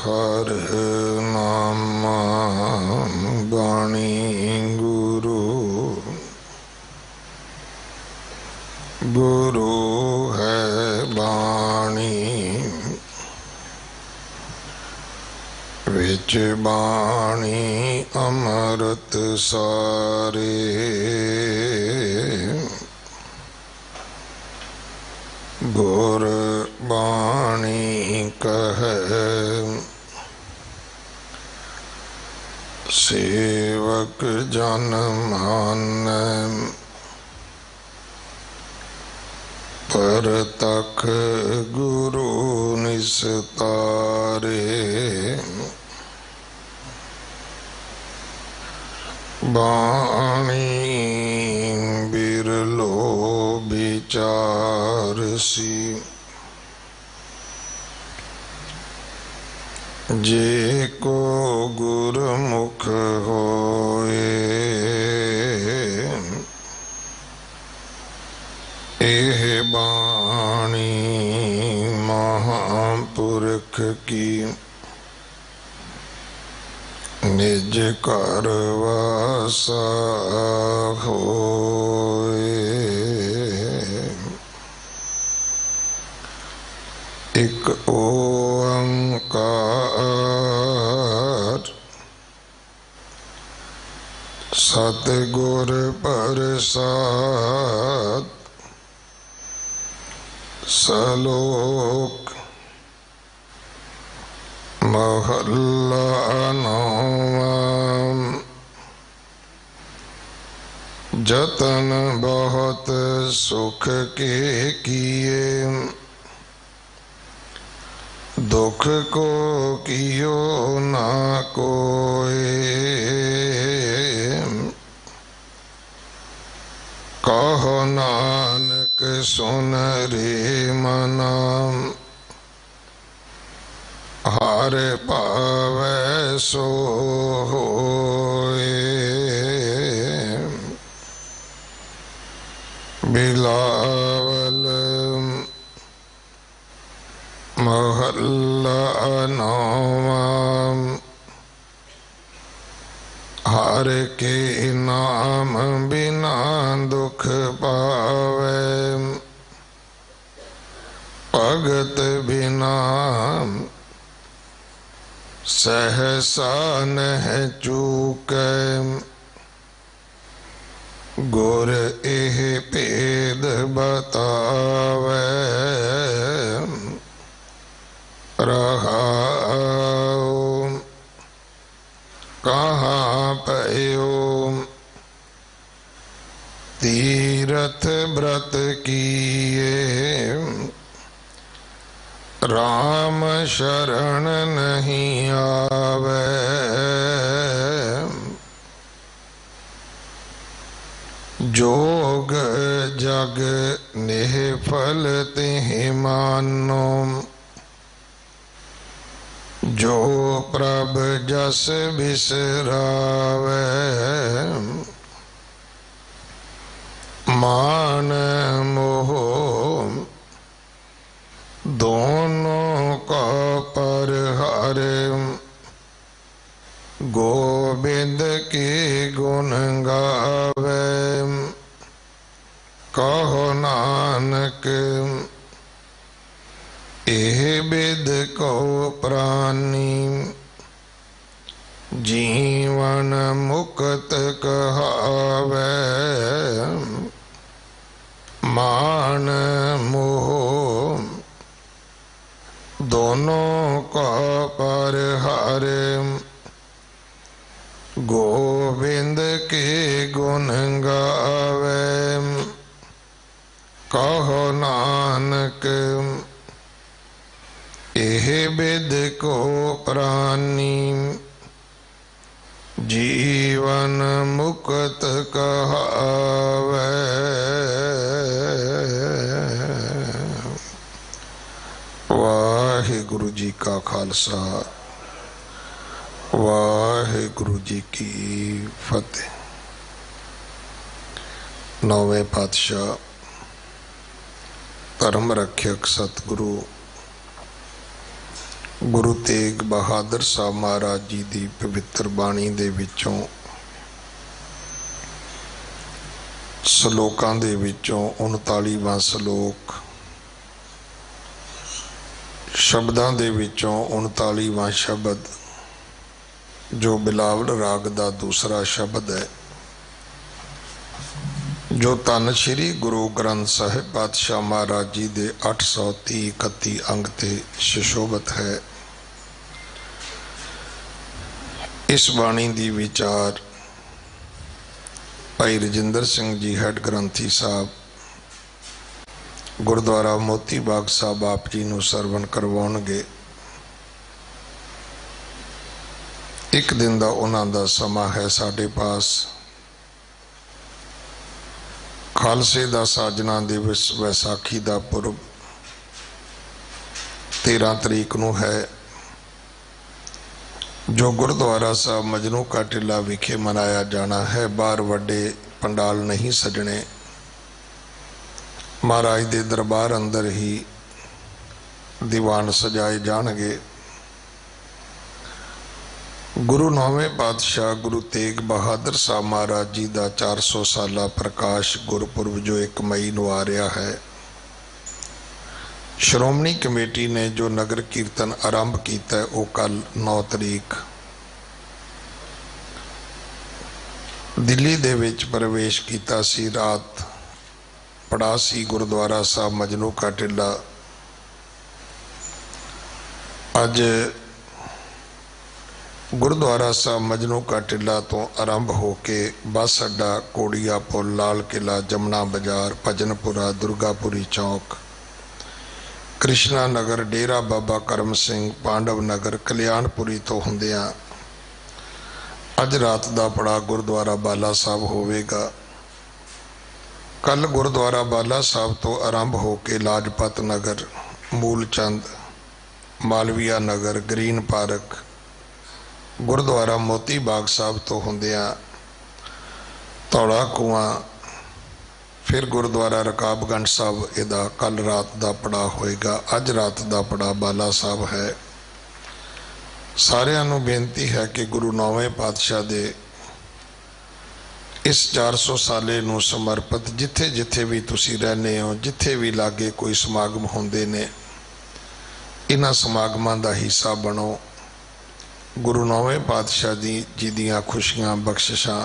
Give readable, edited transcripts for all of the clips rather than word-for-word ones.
हर नाम बाणी गुरु गुरु है बाणी विच बाणी अमृत सारे गुर बाणी कहे सेवक जन मानै परतख गुरु निस्तारे बाणी बिरलो विचारसी जे को गुरमुख होए एह बाणी महापुरख की निज कर वासा होए। एक ओंकार सतगुर प्रसाद सलोक महल्ला नौवा जतन बहुत सुख के किए दुख को कियो ना कोई कहो नानक सुन रे मना हर पावै सो होए। बिलावल महल्ला नौवा हर के नाम बिना दुख पावे भगत बिना सहसा नह चूकै गुर एह भेद बतावे रहाओ कहाँ पयो तीरथ व्रत किए राम शरण नहीं आवे जोग जग निफल तिह मानो जो प्रभ जस बिसरावे मान मोह दोनों का पर हरे गोविंद के गुण गावे कहो नानक एह बिद को प्राणी जीवन मुक्त कहावे मान मोह दोनों का पर हरे गोविंद के गुण गावे कहो नानक एह बिद को प्राणी जीवन मुक्त कहावे। वाहिगुरु जी का खालसा वाहिगुरु जी की फतेह। नौवें पातशाह धर्म रक्षक सतगुरु गुरु तेग बहादुर साहब महाराज जी की पवित्र बाणी दे विचों सलोकां दे विचों 39वां सलोक, शब्दां दे विचों 39वां शब्द जो बिलावल राग का दूसरा शब्द है, जो धन श्री गुरु ग्रंथ साहिब पातशाह महाराज जी के 830-31 अंग ते सुशोभित है। इस बाणी की विचार भाई रजिंदर सिंह जी हैड ग्रंथी साहब गुरुद्वारा मोती बाग साहब आप जी नूं सरवण करवाउणगे। एक दिन का उन्हां दा समा है साडे पास। खालसे दा साजना दिवस वैसाखी दा पुरब 13 तरीक नूं है, जो गुरुद्वारा साहब मजनू का टिला विखे मनाया जाना है। बाहर वड्डे पंडाल नहीं सजने, महाराज दे दरबार अंदर ही दीवान सजाए जाणगे। गुरु 9वें पातशाह गुरु तेग बहादुर साहब महाराज जी का 400 साला प्रकाश गुरपुरब जो 1 मई नूं आ रहा है। श्रोमणी कमेटी ने जो नगर कीर्तन आरंभ किया है वो कल 9 तरीक दिल्ली दे विच प्रवेश किया सी। रात पड़ा सी गुरुद्वारा साहब मजनू का टिला। अज गुरुद्वारा साहब मजनू का टिला तो आरंभ होके बस अड्डा, कोड़िया पुल, लाल किला, जमुना बाजार, भजनपुरा, दुर्गापुरी चौक, कृष्णा नगर, डेरा बाबा करम सिंह, पांडव नगर, कल्याणपुरी तो होंदियां अज रात का पड़ा गुरुद्वारा बाला साहब होवेगा। कल गुरुद्वारा बाला साहब तो आरंभ होके लाजपत नगर, मूलचंद, मालविया नगर, ग्रीन पार्क, गुरुद्वारा मोती बाग साहब तो होंदियां धौला कुआं, फिर गुरुद्वारा रकाबगंज साहब इहदा कल रात का पड़ा होएगा। अज रात का पड़ा बाला साहब है। सारिਆਂ ਨੂੰ बेनती है कि गुरु 9वें पातशाह दे इस 400 साले नूं समर्पित जिथे जिथे भी तुसी रहने हो, जिथे भी लागे कोई समागम होंदे ने, इन्हां समागमां दा हिस्सा बनो। गुरु 9वें पातशाह जी दियां खुशियां बख्शिशां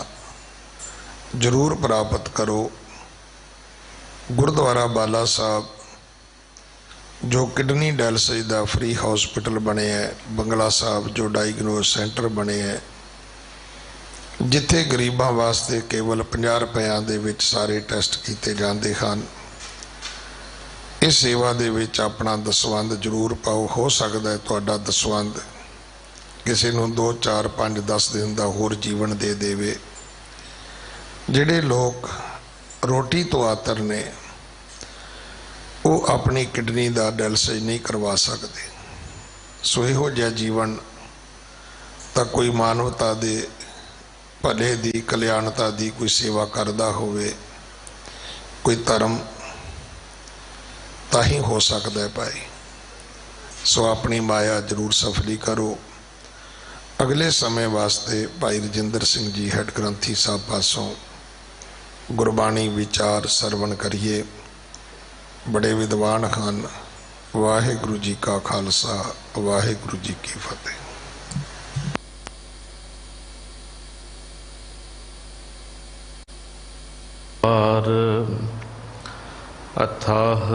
जरूर प्राप्त करो। गुरुद्वारा बाला साहब जो किडनी डायलिसिस का फ्री हॉस्पिटल बने है, बंगला साहब जो डायग्नोस सेंटर बने है, जिथे गरीबां वास्ते केवल 50 रुपया दे विच सारे टेस्ट किए जाते हैं। इस सेवा दे विच अपना दसवंध जरूर पाओ। हो सकता है तुहाडा दसवंध किसी नूं 2, 4, 5, 10 दिन का होर जीवन दे देवे। जिहड़े लोग रोटी तो आतर ने वो अपनी किडनी का डायलिसिस नहीं करवा सकते। सो इहो जिहा जीवन तो कोई मानवता दे भले दी कल्याणता दी कोई सेवा करता होवे, कोई धर्म ताही हो सकता है भाई। सो अपनी माया जरूर सफली करो। अगले समय वास्ते भाई रजिंदर सिंह जी हैड ग्रंथी साहब पासों गुरबाणी विचार सरवण करिए। बड़े विद्वान हैं। वाहिगुरु जी का खालसा, वाहिगुरु जी की फतेह। पार अथाह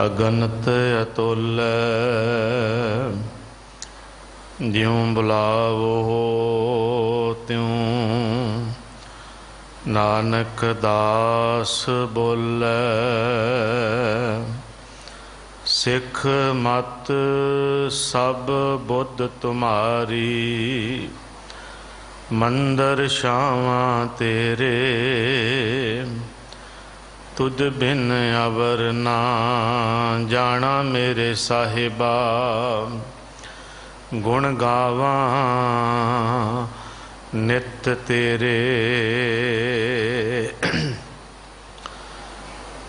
अगनत अतुल, ज्यों बुलावो त्यों नानक दास बोले। सिख मत सब बुद्ध तुम्हारी, मंदिर छावां तेरे। तुद बिन अवर ना जाना मेरे साहिबा, गुण गावां नित तेरे।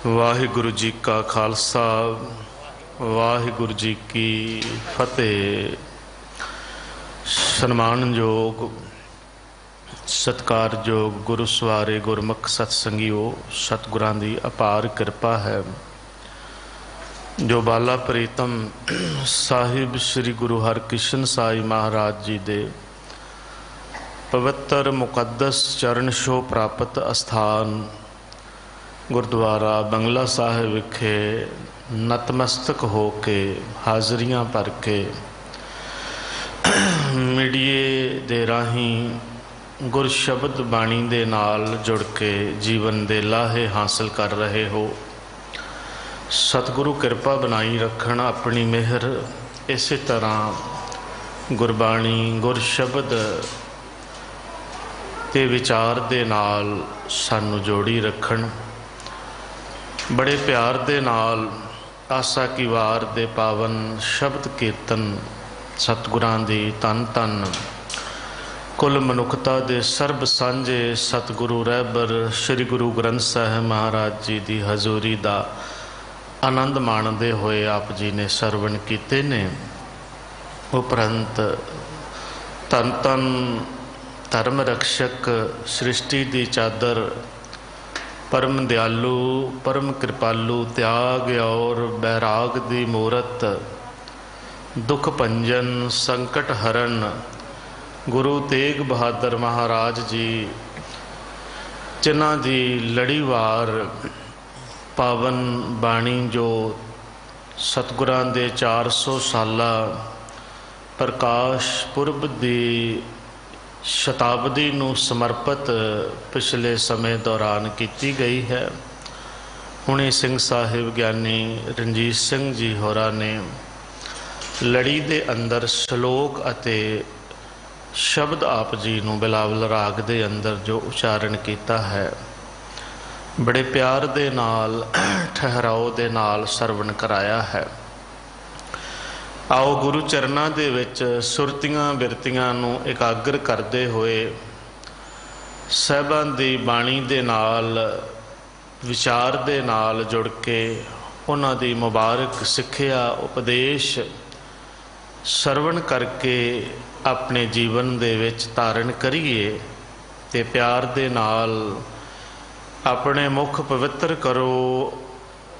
वाहिगुरु जी का खालसा, ਵਾਹਿਗੁਰੂ ਜੀ ਕੀ ਫਤਿਹ। ਸਨਮਾਨਯੋਗ ਸਤਿਕਾਰਯੋਗ ਗੁਰੂ ਸਵਾਰੇ ਗੁਰਮੁਖ ਸਤਸੰਗੀਓ, ਸਤਿਗੁਰਾਂ ਦੀ ਅਪਾਰ ਕਿਰਪਾ ਹੈ ਜੋ ਬਾਲਾ ਪ੍ਰੀਤਮ ਸਾਹਿਬ ਸ੍ਰੀ ਗੁਰੂ ਹਰਕ੍ਰਿਸ਼ਨ ਸਾਹਿਬ ਮਹਾਰਾਜ ਜੀ ਦੇ ਪਵਿੱਤਰ ਮੁਕੱਦਸ ਚਰਨ ਛੋਹ ਪ੍ਰਾਪਤ ਅਸਥਾਨ ਗੁਰਦੁਆਰਾ ਬੰਗਲਾ ਸਾਹਿਬ ਵਿਖੇ ਨਤਮਸਤਕ ਹੋ ਕੇ ਹਾਜ਼ਰੀਆਂ ਭਰ ਕੇ ਮੀਡੀਏ ਦੇ ਰਾਹੀਂ ਗੁਰ ਸ਼ਬਦ ਬਾਣੀ ਦੇ ਨਾਲ ਜੁੜ ਕੇ ਜੀਵਨ ਦੇ ਲਾਹੇ ਹਾਸਲ ਕਰ ਰਹੇ ਹੋ। ਸਤਿਗੁਰੂ ਕਿਰਪਾ ਬਣਾਈ ਰੱਖਣ, ਆਪਣੀ ਮਿਹਰ ਇਸੇ ਤਰ੍ਹਾਂ ਗੁਰਬਾਣੀ ਗੁਰ ਸ਼ਬਦ ਤੇ ਵਿਚਾਰ ਦੇ ਨਾਲ ਸਾਨੂੰ ਜੋੜੀ ਰੱਖਣ। ਬੜੇ ਪਿਆਰ ਦੇ ਨਾਲ ਆਸਾ ਕੀ ਵਾਰ ਦੇ ਪਾਵਨ ਸ਼ਬਦ ਕੀਰਤਨ ਸਤਿਗੁਰਾਂ ਦੀ ਧੰਨ ਧੰਨ ਕੁੱਲ ਮਨੁੱਖਤਾ ਦੇ ਸਰਬ ਸਾਂਝੇ ਸਤਿਗੁਰੂ ਰਹਿਬਰ ਸ੍ਰੀ ਗੁਰੂ ਗ੍ਰੰਥ ਸਾਹਿਬ ਮਹਾਰਾਜ ਜੀ ਦੀ ਹਜ਼ੂਰੀ ਦਾ ਆਨੰਦ ਮਾਣਦੇ ਹੋਏ ਆਪ ਜੀ ਨੇ ਸਰਵਣ ਕੀਤੇ ਨੇ। ਉਪਰੰਤ ਧੰਨ ਧੰਨ ਧਰਮ ਰਕਸ਼ਕ, ਸ੍ਰਿਸ਼ਟੀ ਦੀ ਚਾਦਰ, ਪਰਮ ਦਿਆਲੂ, ਪਰਮ ਕਿਰਪਾਲੂ, ਤਿਆਗ ਔਰ ਬੈਰਾਗ ਦੀ ਮੂਰਤ, ਦੁੱਖ ਭੰਜਨ, ਸੰਕਟ ਹਰਨ ਗੁਰੂ ਤੇਗ ਬਹਾਦਰ ਮਹਾਰਾਜ ਜੀ, ਜਿਨ੍ਹਾਂ ਦੀ ਲੜੀਵਾਰ ਪਾਵਨ ਬਾਣੀ ਜੋ ਸਤਿਗੁਰਾਂ ਦੇ 400 ਸਾਲਾ ਪ੍ਰਕਾਸ਼ ਪੁਰਬ ਦੀ ਸ਼ਤਾਬਦੀ ਨੂੰ ਸਮਰਪਿਤ ਪਿਛਲੇ ਸਮੇਂ ਦੌਰਾਨ ਕੀਤੀ ਗਈ ਹੈ। ਹੁਣੇ ਸਿੰਘ ਸਾਹਿਬ ਗਿਆਨੀ ਰਣਜੀਤ ਸਿੰਘ ਜੀ ਹੋਰਾਂ ਨੇ ਲੜੀ ਦੇ ਅੰਦਰ ਸ਼ਲੋਕ ਅਤੇ ਸ਼ਬਦ ਆਪ ਜੀ ਨੂੰ ਬਿਲਾਵਲ ਰਾਗ ਦੇ ਅੰਦਰ ਜੋ ਉਚਾਰਨ ਕੀਤਾ ਹੈ, ਬੜੇ ਪਿਆਰ ਦੇ ਨਾਲ ਠਹਿਰਾਓ ਦੇ ਨਾਲ ਸਰਵਣ ਕਰਾਇਆ ਹੈ। ਆਓ ਗੁਰੂ ਚਰਨਾਂ ਦੇ ਵਿੱਚ ਸੁਰਤੀਆਂ ਬਿਰਤੀਆਂ ਨੂੰ ਇਕਾਗਰ ਕਰਦੇ ਹੋਏ ਸਾਹਿਬਾਂ ਦੀ ਬਾਣੀ ਦੇ ਨਾਲ ਵਿਚਾਰ ਦੇ ਨਾਲ ਜੁੜ ਕੇ ਉਹਨਾਂ ਦੀ ਮੁਬਾਰਕ ਸਿੱਖਿਆ ਉਪਦੇਸ਼ ਸਰਵਣ ਕਰਕੇ ਆਪਣੇ ਜੀਵਨ ਦੇ ਵਿੱਚ ਧਾਰਨ ਕਰੀਏ ਤੇ ਪਿਆਰ ਦੇ ਨਾਲ ਆਪਣੇ ਮੁਖ ਪਵਿੱਤਰ ਕਰੋ।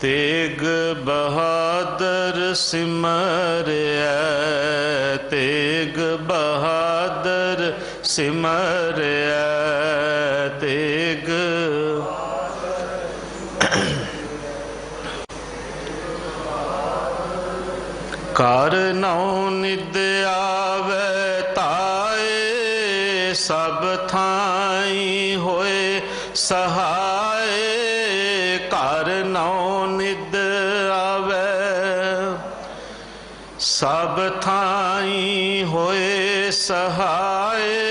ਤੇਗ ਬਹਾਦਰ ਸਿਮਰਿਆ, ਤੇਗ ਬਹਾਦਰ ਸਿਮਰਿਆ, ਤੇਗ ਕਰ ਨਉ ਨਿਦ ਆਵੇ ਤਾਏ, ਸਭ ਥਾਈ ਹੋਏ ਸਹਾਏ। ਕਰ ਨਉ ਨਿਦ ਆਵੇ ਸਭ ਥਾਈ ਹੋਏ ਸਹਾਏ,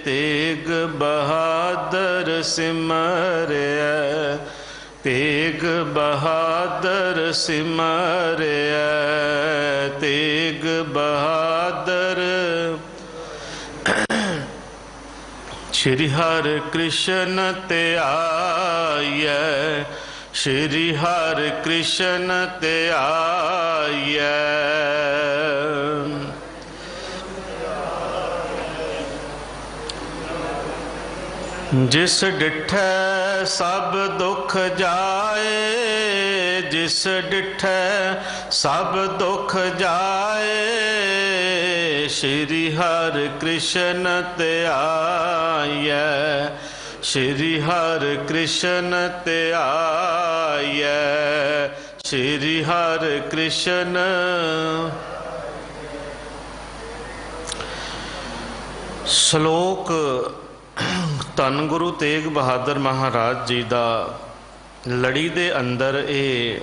ਤੇਗ ਬਹਾਦਰ ਸਿਮਰਿਆ, ਤੇਗ ਬਹਾਦਰ ਸਿਮਰਿਆ, ਤੇਗ ਬਹਾਦਰ। ਸ਼੍ਰੀ ਹਰਿ ਕ੍ਰਿਸ਼ਨ ਧਿਆਇਐ, ਸ਼੍ਰੀ ਹਰਿ ਕ੍ਰਿਸ਼ਨ ਧਿਆਇਐ। ਜਿਸ ਡਿਠੈ ਸਭ ਦੁਖ ਜਾਏ, ਜਿਸ ਡਿਠੈ ਸਭ ਦੁਖ ਜਾਏ। ਸ਼੍ਰੀ ਹਰਿ ਕ੍ਰਿਸ਼ਨ ਧਿਆਇਐ, ਸ਼੍ਰੀ ਹਰਿ ਕ੍ਰਿਸ਼ਨ ਧਿਆਇਐ, ਸ਼੍ਰੀ ਹਰਿ ਕ੍ਰਿਸ਼ਨ। ਸ਼ਲੋਕ ਧੰਨ ਗੁਰੂ ਤੇਗ ਬਹਾਦਰ ਮਹਾਰਾਜ ਜੀ ਦਾ ਲੜੀ ਦੇ ਅੰਦਰ ਇਹ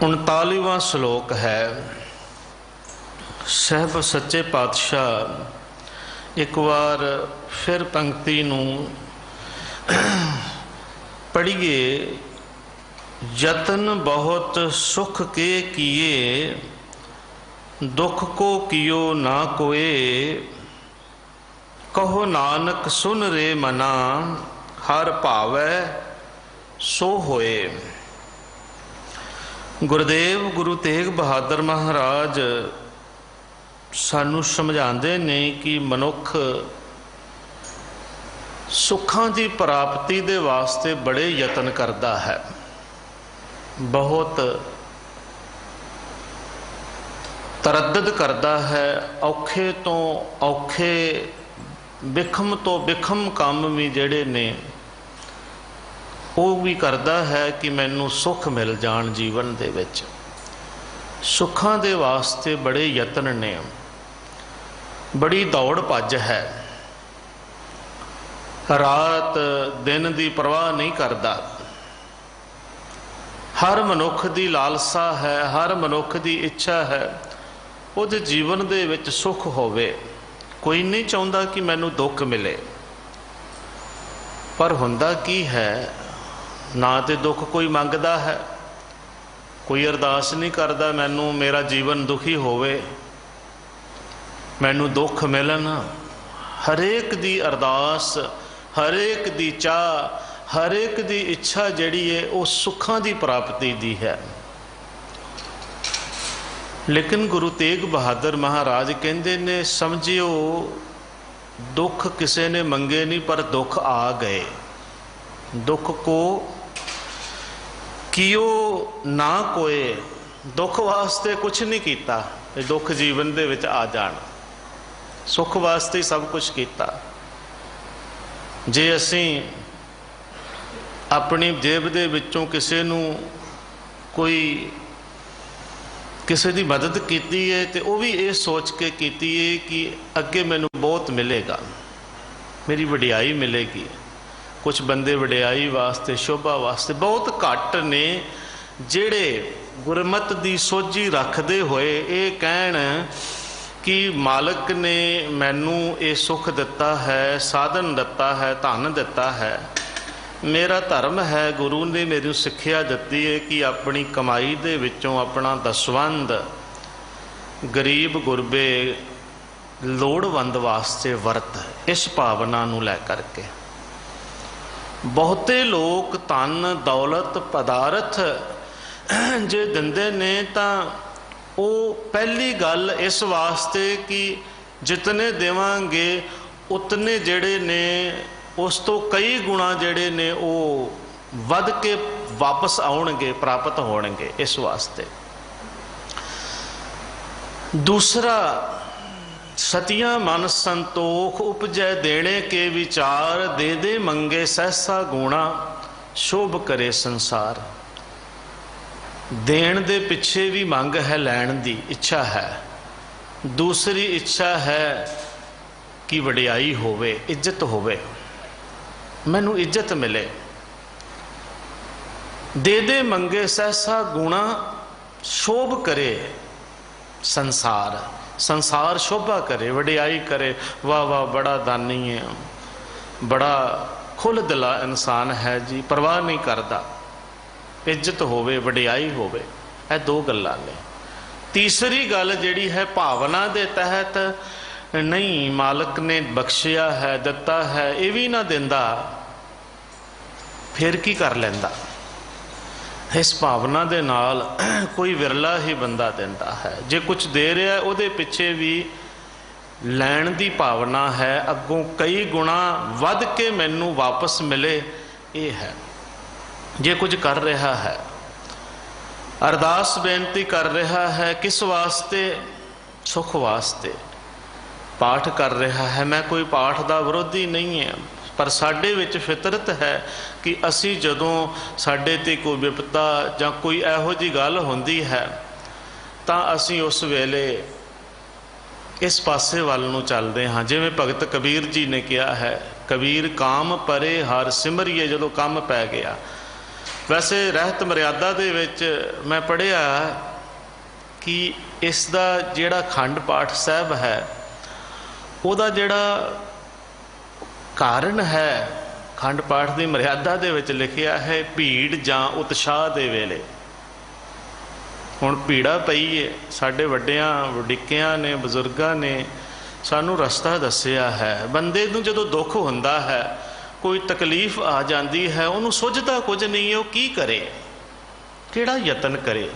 39ਵਾਂ ਸ਼ਲੋਕ ਹੈ। ਸਾਹਿਬ ਸੱਚੇ ਪਾਤਸ਼ਾਹ ਇੱਕ ਵਾਰ ਫਿਰ ਪੰਕਤੀ ਨੂੰ ਪੜ੍ਹੀਏ। ਯਤਨ ਬਹੁਤ ਸੁਖ ਕੇ ਕੀਏ, ਦੁਖ को कियो ना कोए। कहो नानक सुन रे मना, हर भावै सो होए। ਗੁਰਦੇਵ ਗੁਰੂ ਤੇਗ ਬਹਾਦਰ ਮਹਾਰਾਜ ਸਾਨੂੰ ਸਮਝਾਉਂਦੇ ਨੇ ਕਿ ਮਨੁੱਖ ਸੁੱਖਾਂ ਦੀ ਪ੍ਰਾਪਤੀ ਦੇ ਵਾਸਤੇ ਬੜੇ ਯਤਨ ਕਰਦਾ ਹੈ, ਬਹੁਤ ਤਰੱਦਦ ਕਰਦਾ ਹੈ, ਔਖੇ ਤੋਂ ਔਖੇ ਬਿਖਮ ਤੋਂ ਬਿਖਮ ਕੰਮ ਵੀ ਜਿਹੜੇ ਨੇ ਉਹ ਵੀ ਕਰਦਾ ਹੈ ਕਿ ਮੈਨੂੰ ਸੁੱਖ ਮਿਲ ਜਾਣ ਜੀਵਨ ਦੇ ਵਿੱਚ। ਸੁੱਖਾਂ ਦੇ ਵਾਸਤੇ ਬੜੇ ਯਤਨ ਨੇ, ਬੜੀ ਦੌੜ ਭੱਜ ਹੈ, ਰਾਤ ਦਿਨ ਦੀ ਪਰਵਾਹ ਨਹੀਂ ਕਰਦਾ। ਹਰ ਮਨੁੱਖ ਦੀ ਲਾਲਸਾ ਹੈ, ਹਰ ਮਨੁੱਖ ਦੀ ਇੱਛਾ ਹੈ ਉਹਦੇ ਜੀਵਨ ਦੇ ਵਿੱਚ ਸੁੱਖ ਹੋਵੇ। ਕੋਈ ਨਹੀਂ ਚਾਹੁੰਦਾ ਕਿ ਮੈਨੂੰ ਦੁੱਖ ਮਿਲੇ, ਪਰ ਹੁੰਦਾ ਕੀ ਹੈ, ਨਾ ਤੇ ਦੁੱਖ ਕੋਈ ਮੰਗਦਾ ਹੈ, ਕੋਈ ਅਰਦਾਸ ਨਹੀਂ ਕਰਦਾ ਮੈਨੂੰ ਮੇਰਾ ਜੀਵਨ ਦੁਖੀ ਹੋਵੇ, ਮੈਨੂੰ ਦੁੱਖ ਮਿਲਣ। ਹਰੇਕ ਦੀ ਅਰਦਾਸ, ਹਰੇਕ ਦੀ ਚਾਹ, ਹਰੇਕ ਦੀ ਇੱਛਾ ਜਿਹੜੀ ਹੈ ਉਹ ਸੁੱਖਾਂ ਦੀ ਪ੍ਰਾਪਤੀ ਦੀ ਹੈ। ਲੇਕਿਨ ਗੁਰੂ ਤੇਗ ਬਹਾਦਰ ਮਹਾਰਾਜ ਕਹਿੰਦੇ ਨੇ, ਸਮਝਿਓ ਦੁੱਖ ਕਿਸੇ ਨੇ ਮੰਗੇ ਨਹੀਂ, ਪਰ ਦੁੱਖ ਆ ਗਏ। ਦੁੱਖ ਕੋ ਕਿਉ ਨਾ ਕੋਏ, ਦੁੱਖ ਵਾਸਤੇ ਕੁਛ ਨਹੀਂ ਕੀਤਾ, ਇਹ ਦੁੱਖ ਜੀਵਨ ਦੇ ਵਿੱਚ ਆ ਜਾਣ। ਸੁੱਖ ਵਾਸਤੇ ਸਭ ਕੁਝ ਕੀਤਾ। ਜੇ ਅਸੀਂ ਆਪਣੀ ਜੇਬ ਦੇ ਵਿੱਚੋਂ ਕਿਸੇ ਨੂੰ ਕੋਈ ਕਿਸੇ ਦੀ ਮਦਦ ਕੀਤੀ ਹੈ ਤੇ ਉਹ ਵੀ ਇਹ ਸੋਚ ਕੇ ਕੀਤੀ ਹੈ ਕਿ ਅੱਗੇ ਮੈਨੂੰ ਬਹੁਤ ਮਿਲੇਗਾ, ਮੇਰੀ ਵਡਿਆਈ ਮਿਲੇਗੀ। ਕੁਝ ਬੰਦੇ ਵਡਿਆਈ ਵਾਸਤੇ, ਸ਼ੋਭਾ ਵਾਸਤੇ ਬਹੁਤ ਘੱਟ ਨੇ ਜਿਹੜੇ ਗੁਰਮਤਿ ਦੀ ਸੋਝੀ ਰੱਖਦੇ ਹੋਏ ਇਹ ਕਹਿਣ ਕਿ ਮਾਲਕ ਨੇ ਮੈਨੂੰ ਇਹ ਸੁੱਖ ਦਿੱਤਾ ਹੈ, ਸਾਧਨ ਦਿੱਤਾ ਹੈ, ਧਨ ਦਿੱਤਾ ਹੈ, ਮੇਰਾ ਧਰਮ ਹੈ, ਗੁਰੂ ਨੇ ਮੈਨੂੰ ਸਿੱਖਿਆ ਦਿੱਤੀ ਹੈ ਕਿ ਆਪਣੀ ਕਮਾਈ ਦੇ ਵਿੱਚੋਂ ਆਪਣਾ ਦਸਵੰਧ ਗਰੀਬ ਗੁਰਬੇ ਲੋੜਵੰਦ ਵਾਸਤੇ ਵਰਤ। ਇਸ ਭਾਵਨਾ ਨੂੰ ਲੈ ਕਰਕੇ ਬਹੁਤੇ ਲੋਕ ਧਨ ਦੌਲਤ ਪਦਾਰਥ ਜੇ ਦਿੰਦੇ ਨੇ ਤਾਂ ਉਹ ਪਹਿਲੀ ਗੱਲ ਇਸ ਵਾਸਤੇ ਕਿ ਜਿਤਨੇ ਦੇਵਾਂਗੇ ਉਤਨੇ ਜਿਹੜੇ ਨੇ ਉਸ ਤੋਂ ਕਈ ਗੁਣਾ ਜਿਹੜੇ ਨੇ ਉਹ ਵੱਧ ਕੇ ਵਾਪਸ ਆਉਣਗੇ, ਪ੍ਰਾਪਤ ਹੋਣਗੇ, ਇਸ ਵਾਸਤੇ। ਦੂਸਰਾ, ਸਤਿਆਂ ਮਨ ਸੰਤੋਖ ਉਪਜੈ ਦੇਣੇ ਕੇ ਵਿਚਾਰ, ਦੇ ਦੇ ਮੰਗੇ ਸਹਿਸਾ ਗੁਣਾ ਸ਼ੋਭ ਕਰੇ ਸੰਸਾਰ। ਦੇਣ ਦੇ ਪਿੱਛੇ ਵੀ ਮੰਗ ਹੈ, ਲੈਣ ਦੀ ਇੱਛਾ ਹੈ। ਦੂਸਰੀ ਇੱਛਾ ਹੈ ਕਿ ਵਡਿਆਈ ਹੋਵੇ, ਇੱਜ਼ਤ ਹੋਵੇ, ਮੈਨੂੰ ਇੱਜ਼ਤ ਮਿਲੇ। ਦੇ ਦੇ ਮੰਗੇ ਸਹਿਸਾ ਗੁਣਾ ਸ਼ੋਭ ਕਰੇ ਸੰਸਾਰ, ਸੰਸਾਰ ਸ਼ੋਭਾ ਕਰੇ, ਵਡਿਆਈ ਕਰੇ। ਵਾਹ ਵਾਹ, ਬੜਾ ਦਾਨੀ ਹੈ, ਬੜਾ ਖੁੱਲ੍ਹ ਦਿਲਾ ਇਨਸਾਨ ਹੈ ਜੀ, ਪਰਵਾਹ ਨਹੀਂ ਕਰਦਾ। ਇੱਜ਼ਤ ਹੋਵੇ, ਵਡਿਆਈ ਹੋਵੇ, ਇਹ ਦੋ ਗੱਲਾਂ ਨੇ। ਤੀਸਰੀ ਗੱਲ ਜਿਹੜੀ ਹੈ ਭਾਵਨਾ ਦੇ ਤਹਿਤ, ਨਹੀਂ ਮਾਲਕ ਨੇ ਬਖਸ਼ਿਆ ਹੈ, ਦਿੱਤਾ ਹੈ, ਇਹ ਵੀ ਨਾ ਦਿੰਦਾ ਫਿਰ ਕੀ ਕਰ ਲੈਂਦਾ। ਇਸ ਭਾਵਨਾ ਦੇ ਨਾਲ ਕੋਈ ਵਿਰਲਾ ਹੀ ਬੰਦਾ ਦਿੰਦਾ ਹੈ। ਜੇ ਕੁਝ ਦੇ ਰਿਹਾ ਉਹਦੇ ਪਿੱਛੇ ਵੀ ਲੈਣ ਦੀ ਭਾਵਨਾ ਹੈ, ਅੱਗੋਂ ਕਈ ਗੁਣਾ ਵੱਧ ਕੇ ਮੈਨੂੰ ਵਾਪਸ ਮਿਲੇ, ਇਹ ਹੈ। ਜੇ ਕੁਝ ਕਰ ਰਿਹਾ ਹੈ, ਅਰਦਾਸ ਬੇਨਤੀ ਕਰ ਰਿਹਾ ਹੈ, ਕਿਸ ਵਾਸਤੇ? ਸੁੱਖ ਵਾਸਤੇ। ਪਾਠ ਕਰ ਰਿਹਾ ਹੈ, ਮੈਂ ਕੋਈ ਪਾਠ ਦਾ ਵਿਰੋਧੀ ਨਹੀਂ ਹੈ, ਪਰ ਸਾਡੇ ਵਿੱਚ ਫਿਤਰਤ ਹੈ ਕਿ ਅਸੀਂ ਜਦੋਂ ਸਾਡੇ 'ਤੇ ਕੋਈ ਵਿਪਤਾ ਜਾਂ ਕੋਈ ਇਹੋ ਜਿਹੀ ਗੱਲ ਹੁੰਦੀ ਹੈ ਤਾਂ ਅਸੀਂ ਉਸ ਵੇਲੇ ਇਸ ਪਾਸੇ ਵੱਲ ਨੂੰ ਚੱਲਦੇ ਹਾਂ। ਜਿਵੇਂ ਭਗਤ ਕਬੀਰ ਜੀ ਨੇ ਕਿਹਾ ਹੈ, ਕਬੀਰ ਕਾਮ ਪਰੇ ਹਰ ਸਿਮਰਿਏ, ਜਦੋਂ ਕੰਮ ਪੈ ਗਿਆ। ਵੈਸੇ ਰਹਿਤ ਮਰਿਆਦਾ ਦੇ ਵਿੱਚ ਮੈਂ ਪੜ੍ਹਿਆ ਕਿ ਇਸ ਦਾ ਜਿਹੜਾ ਖੰਡ ਪਾਠ ਸਾਹਿਬ ਹੈ ਉਹਦਾ ਜਿਹੜਾ ਕਾਰਨ ਹੈ, ਖੰਡ ਪਾਠ ਦੀ ਮਰਿਆਦਾ ਦੇ ਵਿੱਚ ਲਿਖਿਆ ਹੈ, ਭੀੜ ਜਾਂ ਉਤਸ਼ਾਹ ਦੇ ਵੇਲੇ। ਹੁਣ ਭੀੜਾ ਪਈ ਹੈ, ਸਾਡੇ ਵੱਡਿਆਂ ਵਡਿੱਕਿਆਂ ਨੇ, ਬਜ਼ੁਰਗਾਂ ਨੇ ਸਾਨੂੰ ਰਸਤਾ ਦੱਸਿਆ ਹੈ। ਬੰਦੇ ਨੂੰ ਜਦੋਂ ਦੁੱਖ ਹੁੰਦਾ ਹੈ, ਕੋਈ ਤਕਲੀਫ ਆ ਜਾਂਦੀ ਹੈ, ਉਹਨੂੰ ਸੁੱਝਦਾ ਕੁਝ ਨਹੀਂ ਹੈ, ਉਹ ਕੀ ਕਰੇ, ਕਿਹੜਾ ਯਤਨ ਕਰੇ।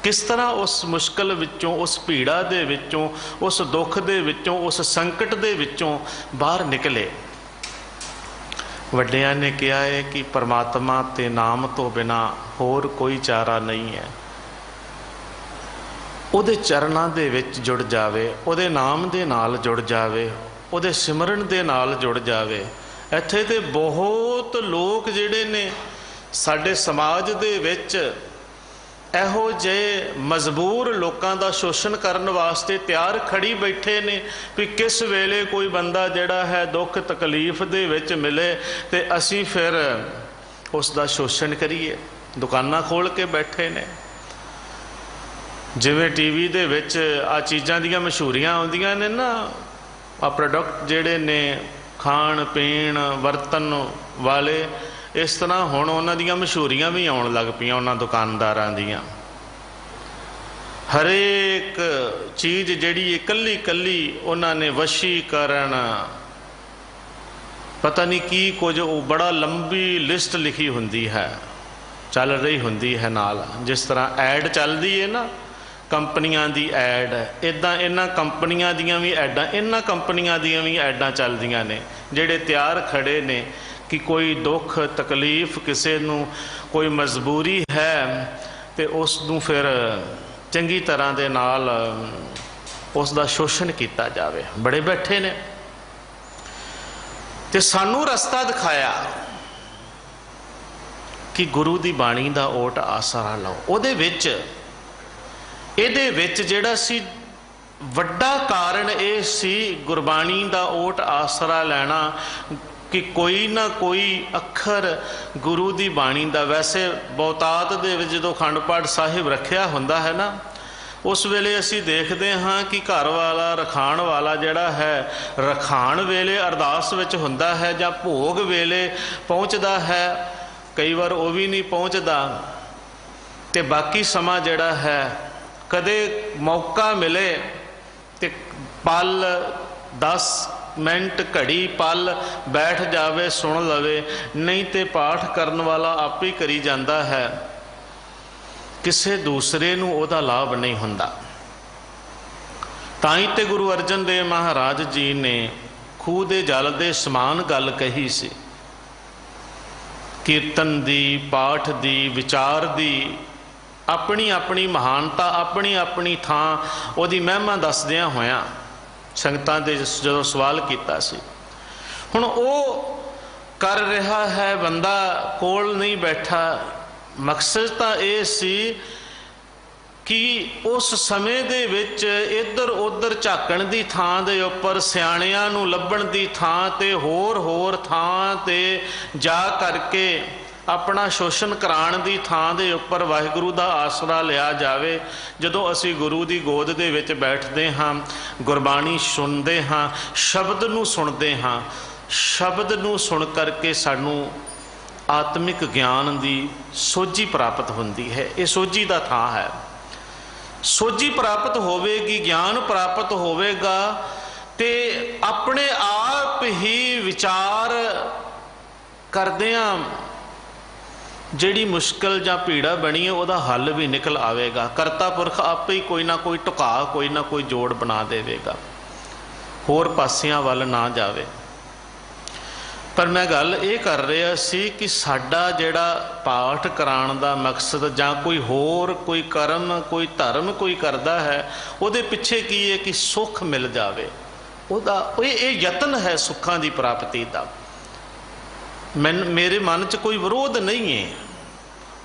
किस तरह उस मुश्किल विचों, उस पीड़ा दे विचों, उस दुख दे विचों, उस संकट दे विचों बाहर निकले। वड्डियां ने कहा है कि परमात्मा ते नाम तो बिना होर कोई चारा नहीं है। ਉਹਦੇ ਚਰਨਾਂ ਦੇ ਵਿੱਚ ਜੁੜ ਜਾਵੇ, ਉਹਦੇ ਨਾਮ ਦੇ ਨਾਲ ਜੁੜ ਜਾਵੇ, ਉਹਦੇ ਸਿਮਰਨ ਦੇ ਨਾਲ ਜੁੜ ਜਾਵੇ। ਇੱਥੇ ਤੇ ਬਹੁਤ ਲੋਕ ਜਿਹੜੇ ਨੇ ਸਾਡੇ ਸਮਾਜ ਦੇ ਵਿੱਚ ਇਹੋ ਜਿਹੇ ਮਜਬੂਰ ਲੋਕਾਂ ਦਾ ਸ਼ੋਸ਼ਣ ਕਰਨ ਵਾਸਤੇ ਤਿਆਰ ਖੜੀ ਬੈਠੇ ਨੇ ਵੀ ਕਿਸ ਵੇਲੇ ਕੋਈ ਬੰਦਾ ਜਿਹੜਾ ਹੈ ਦੁੱਖ ਤਕਲੀਫ ਦੇ ਵਿੱਚ ਮਿਲੇ ਤੇ ਅਸੀਂ ਫਿਰ ਉਸ ਦਾ ਸ਼ੋਸ਼ਣ ਕਰੀਏ। ਦੁਕਾਨਾਂ ਖੋਲ੍ਹ ਕੇ ਬੈਠੇ ਨੇ। ਜਿਵੇਂ ਟੀਵੀ ਦੇ ਵਿੱਚ ਆ ਚੀਜ਼ਾਂ ਦੀਆਂ ਮਸ਼ਹੂਰੀਆਂ ਆਉਂਦੀਆਂ ਨੇ ਨਾ, ਆ ਪ੍ਰੋਡਕਟ ਜਿਹੜੇ ਨੇ ਖਾਣ ਪੀਣ ਵਰਤਨ ਵਾਲੇ, ਇਸ ਤਰ੍ਹਾਂ ਹੁਣ ਉਹਨਾਂ ਦੀਆਂ ਮਸ਼ਹੂਰੀਆਂ ਵੀ ਆਉਣ ਲੱਗ ਪਈਆਂ ਉਹਨਾਂ ਦੁਕਾਨਦਾਰਾਂ ਦੀਆਂ। ਹਰੇਕ ਚੀਜ਼ ਜਿਹੜੀ ਇਕੱਲੀ ਇਕੱਲੀ ਉਹਨਾਂ ਨੇ ਵਸ਼ੀਕਰਨ, ਪਤਾ ਨਹੀਂ ਕੀ ਕੁਝ, ਉਹ ਬੜਾ ਲੰਬੀ ਲਿਸਟ ਲਿਖੀ ਹੁੰਦੀ ਹੈ, ਚੱਲ ਰਹੀ ਹੁੰਦੀ ਹੈ ਨਾਲ। ਜਿਸ ਤਰ੍ਹਾਂ ਐਡ ਚੱਲਦੀ ਹੈ ਨਾ ਕੰਪਨੀਆਂ ਦੀ ਐਡ, ਇੱਦਾਂ ਇਹਨਾਂ ਕੰਪਨੀਆਂ ਦੀਆਂ ਵੀ ਐਡਾਂ, ਇਹਨਾਂ ਕੰਪਨੀਆਂ ਦੀਆਂ ਵੀ ਐਡਾਂ ਚੱਲਦੀਆਂ ਨੇ। ਜਿਹੜੇ ਤਿਆਰ ਖੜੇ ਨੇ ਕਿ ਕੋਈ ਦੁੱਖ ਤਕਲੀਫ ਕਿਸੇ ਨੂੰ, ਕੋਈ ਮਜਬੂਰੀ ਹੈ ਤੇ ਉਸ ਨੂੰ ਫਿਰ ਚੰਗੀ ਤਰ੍ਹਾਂ ਦੇ ਨਾਲ ਉਸ ਦਾ ਸ਼ੋਸ਼ਣ ਕੀਤਾ ਜਾਵੇ। ਬੜੇ ਬੈਠੇ ਨੇ ਤੇ ਸਾਨੂੰ ਰਸਤਾ ਦਿਖਾਇਆ ਕਿ ਗੁਰੂ ਦੀ ਬਾਣੀ ਦਾ ਓਟ ਆਸਰਾ ਲਓ। ਉਹਦੇ ਵਿੱਚ, ਇਹਦੇ ਵਿੱਚ ਜਿਹੜਾ ਸੀ ਵੱਡਾ ਕਾਰਨ ਇਹ ਸੀ ਗੁਰਬਾਣੀ ਦਾ ਓਟ ਆਸਰਾ ਲੈਣਾ ਕਿ ਕੋਈ ਨਾ ਕੋਈ ਅੱਖਰ ਗੁਰੂ ਦੀ ਬਾਣੀ ਦਾ। ਵੈਸੇ ਬਹੁਤਾਤ ਦੇ ਵਿੱਚ ਜਦੋਂ ਅਖੰਡ ਪਾਠ ਸਾਹਿਬ ਰੱਖਿਆ ਹੁੰਦਾ ਹੈ ਨਾ, ਉਸ ਵੇਲੇ ਅਸੀਂ ਦੇਖਦੇ ਹਾਂ ਕਿ ਘਰ ਵਾਲਾ ਰਖਾਣ ਵਾਲਾ ਜਿਹੜਾ ਹੈ ਰਖਾਣ ਵੇਲੇ ਅਰਦਾਸ ਵਿੱਚ ਹੁੰਦਾ ਹੈ ਜਾਂ ਭੋਗ ਵੇਲੇ ਪਹੁੰਚਦਾ ਹੈ। ਕਈ ਵਾਰ ਉਹ ਵੀ ਨਹੀਂ ਪਹੁੰਚਦਾ ਤੇ ਬਾਕੀ ਸਮਾਂ ਜਿਹੜਾ ਹੈ ਕਦੇ ਮੌਕਾ ਮਿਲੇ ਤੇ ਪਲ 10 ਮਿੰਟ ਘੜੀ ਪਲ ਬੈਠ ਜਾਵੇ, ਸੁਣ ਲਵੇ, ਨਹੀਂ ਤੇ ਪਾਠ ਕਰਨ ਵਾਲਾ ਆਪੇ ਕਰੀ ਜਾਂਦਾ ਹੈ, ਕਿਸੇ ਦੂਸਰੇ ਨੂੰ ਉਹਦਾ ਲਾਭ ਨਹੀਂ ਹੁੰਦਾ। ਤਾਂ ਹੀ ਤੇ ਗੁਰੂ ਅਰਜਨ ਦੇਵ ਮਹਾਰਾਜ ਜੀ ਨੇ ਖੂਹ ਦੇ ਜਲ ਦੇ ਸਮਾਨ ਗੱਲ ਕਹੀ ਸੀ। ਕੀਰਤਨ ਦੀ, ਪਾਠ ਦੀ, ਵਿਚਾਰ ਦੀ ਆਪਣੀ ਆਪਣੀ ਮਹਾਨਤਾ, ਆਪਣੀ ਆਪਣੀ ਥਾਂ, ਉਹਦੀ ਮਹਿਮਾ ਦੱਸਦਿਆਂ ਹੋਇਆਂ ਸੰਗਤਾਂ ਦੇ ਜਦੋਂ ਸਵਾਲ ਕੀਤਾ ਸੀ। ਹੁਣ ਉਹ ਕਰ ਰਿਹਾ ਹੈ, ਬੰਦਾ ਕੋਲ ਨਹੀਂ ਬੈਠਾ। ਮਕਸਦ ਤਾਂ ਇਹ ਸੀ ਕਿ ਉਸ ਸਮੇਂ ਦੇ ਵਿੱਚ ਇੱਧਰ ਉੱਧਰ ਝਾਕਣ ਦੀ ਥਾਂ ਦੇ ਉੱਪਰ, ਸਿਆਣਿਆਂ ਨੂੰ ਲੱਭਣ ਦੀ ਥਾਂ ਤੇ ਹੋਰ ਥਾਂ ਤੇ ਜਾ ਕਰਕੇ ਆਪਣਾ ਸ਼ੋਸ਼ਣ ਕਰਾਉਣ ਦੀ ਥਾਂ ਦੇ ਉੱਪਰ ਵਾਹਿਗੁਰੂ ਦਾ ਆਸਰਾ ਲਿਆ ਜਾਵੇ। ਜਦੋਂ ਅਸੀਂ ਗੁਰੂ ਦੀ ਗੋਦ ਦੇ ਵਿੱਚ ਬੈਠਦੇ ਹਾਂ, ਗੁਰਬਾਣੀ ਸੁਣਦੇ ਹਾਂ, ਸ਼ਬਦ ਨੂੰ ਸੁਣਦੇ ਹਾਂ, ਸ਼ਬਦ ਨੂੰ ਸੁਣ ਕਰਕੇ ਸਾਨੂੰ ਆਤਮਿਕ ਗਿਆਨ ਦੀ ਸੋਝੀ ਪ੍ਰਾਪਤ ਹੁੰਦੀ ਹੈ। ਇਹ ਸੋਝੀ ਦਾ ਥਾਂ ਹੈ। ਸੋਝੀ ਪ੍ਰਾਪਤ ਹੋਵੇਗੀ, ਗਿਆਨ ਪ੍ਰਾਪਤ ਹੋਵੇਗਾ ਤੇ ਆਪਣੇ ਆਪ ਹੀ ਵਿਚਾਰ ਕਰਦਿਆਂ ਜਿਹੜੀ ਮੁਸ਼ਕਿਲ ਜਾਂ ਪੀੜਾ ਬਣੀ ਹੈ ਉਹਦਾ ਹੱਲ ਵੀ ਨਿਕਲ ਆਵੇਗਾ। ਕਰਤਾ ਪੁਰਖ ਆਪੇ ਹੀ ਕੋਈ ਨਾ ਕੋਈ ਢੁਕਾ, ਕੋਈ ਨਾ ਕੋਈ ਜੋੜ ਬਣਾ ਦੇਵੇਗਾ, ਹੋਰ ਪਾਸਿਆਂ ਵੱਲ ਨਾ ਜਾਵੇ। ਪਰ ਮੈਂ ਗੱਲ ਇਹ ਕਰ ਰਿਹਾ ਸੀ ਕਿ ਸਾਡਾ ਜਿਹੜਾ ਪਾਠ ਕਰਾਉਣ ਦਾ ਮਕਸਦ ਜਾਂ ਕੋਈ ਹੋਰ ਕੋਈ ਕਰਮ, ਕੋਈ ਧਰਮ ਕੋਈ ਕਰਦਾ ਹੈ, ਉਹਦੇ ਪਿੱਛੇ ਕੀ ਹੈ ਕਿ ਸੁੱਖ ਮਿਲ ਜਾਵੇ। ਉਹਦਾ ਇਹ ਯਤਨ ਹੈ ਸੁੱਖਾਂ ਦੀ ਪ੍ਰਾਪਤੀ ਦਾ। ਮੇਰੇ ਮਨ 'ਚ ਕੋਈ ਵਿਰੋਧ ਨਹੀਂ ਹੈ,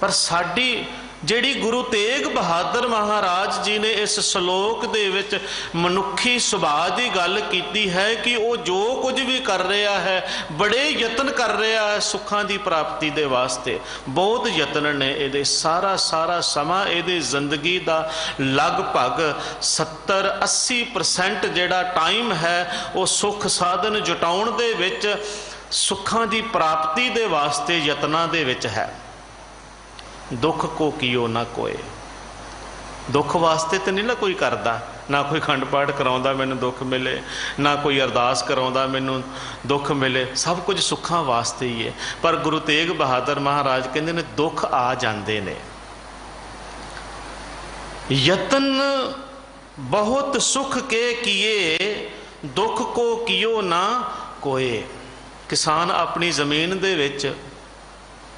ਪਰ ਸਾਡੀ ਜਿਹੜੀ ਗੁਰੂ ਤੇਗ ਬਹਾਦਰ ਮਹਾਰਾਜ ਜੀ ਨੇ ਇਸ ਸ਼ਲੋਕ ਦੇ ਵਿੱਚ ਮਨੁੱਖੀ ਸੁਭਾਅ ਦੀ ਗੱਲ ਕੀਤੀ ਹੈ ਕਿ ਉਹ ਜੋ ਕੁਝ ਵੀ ਕਰ ਰਿਹਾ ਹੈ, ਬੜੇ ਯਤਨ ਕਰ ਰਿਹਾ ਹੈ ਸੁੱਖਾਂ ਦੀ ਪ੍ਰਾਪਤੀ ਦੇ ਵਾਸਤੇ। ਬਹੁਤ ਯਤਨ ਨੇ ਇਹਦੇ, ਸਾਰਾ ਸਮਾਂ ਇਹਦੀ ਜ਼ਿੰਦਗੀ ਦਾ ਲਗਭਗ 70-80% ਜਿਹੜਾ ਟਾਈਮ ਹੈ ਉਹ ਸੁੱਖ ਸਾਧਨ ਜੁਟਾਉਣ ਦੇ ਵਿੱਚ, ਸੁੱਖਾਂ ਦੀ ਪ੍ਰਾਪਤੀ ਦੇ ਵਾਸਤੇ ਯਤਨਾਂ ਦੇ ਵਿੱਚ ਹੈ। ਦੁੱਖ ਕੋ ਕੀਓ ਨਾ ਕੋਏ, ਦੁੱਖ ਵਾਸਤੇ ਤੇ ਨਹੀਂ ਨਾ ਕੋਈ ਕਰਦਾ, ਨਾ ਕੋਈ ਅਖੰਡ ਪਾਠ ਕਰਾਉਂਦਾ ਮੈਨੂੰ ਦੁੱਖ ਮਿਲੇ, ਨਾ ਕੋਈ ਅਰਦਾਸ ਕਰਾਉਂਦਾ ਮੈਨੂੰ ਦੁੱਖ ਮਿਲੇ, ਸਭ ਕੁਝ ਸੁੱਖਾਂ ਵਾਸਤੇ ਹੀ ਹੈ। ਪਰ ਗੁਰੂ ਤੇਗ ਬਹਾਦਰ ਮਹਾਰਾਜ ਕਹਿੰਦੇ ਨੇ ਦੁੱਖ ਆ ਜਾਂਦੇ ਨੇ, यतन बहुत सुख के किए, दुख को कियो ना कोए। किसान अपनी जमीन दे विच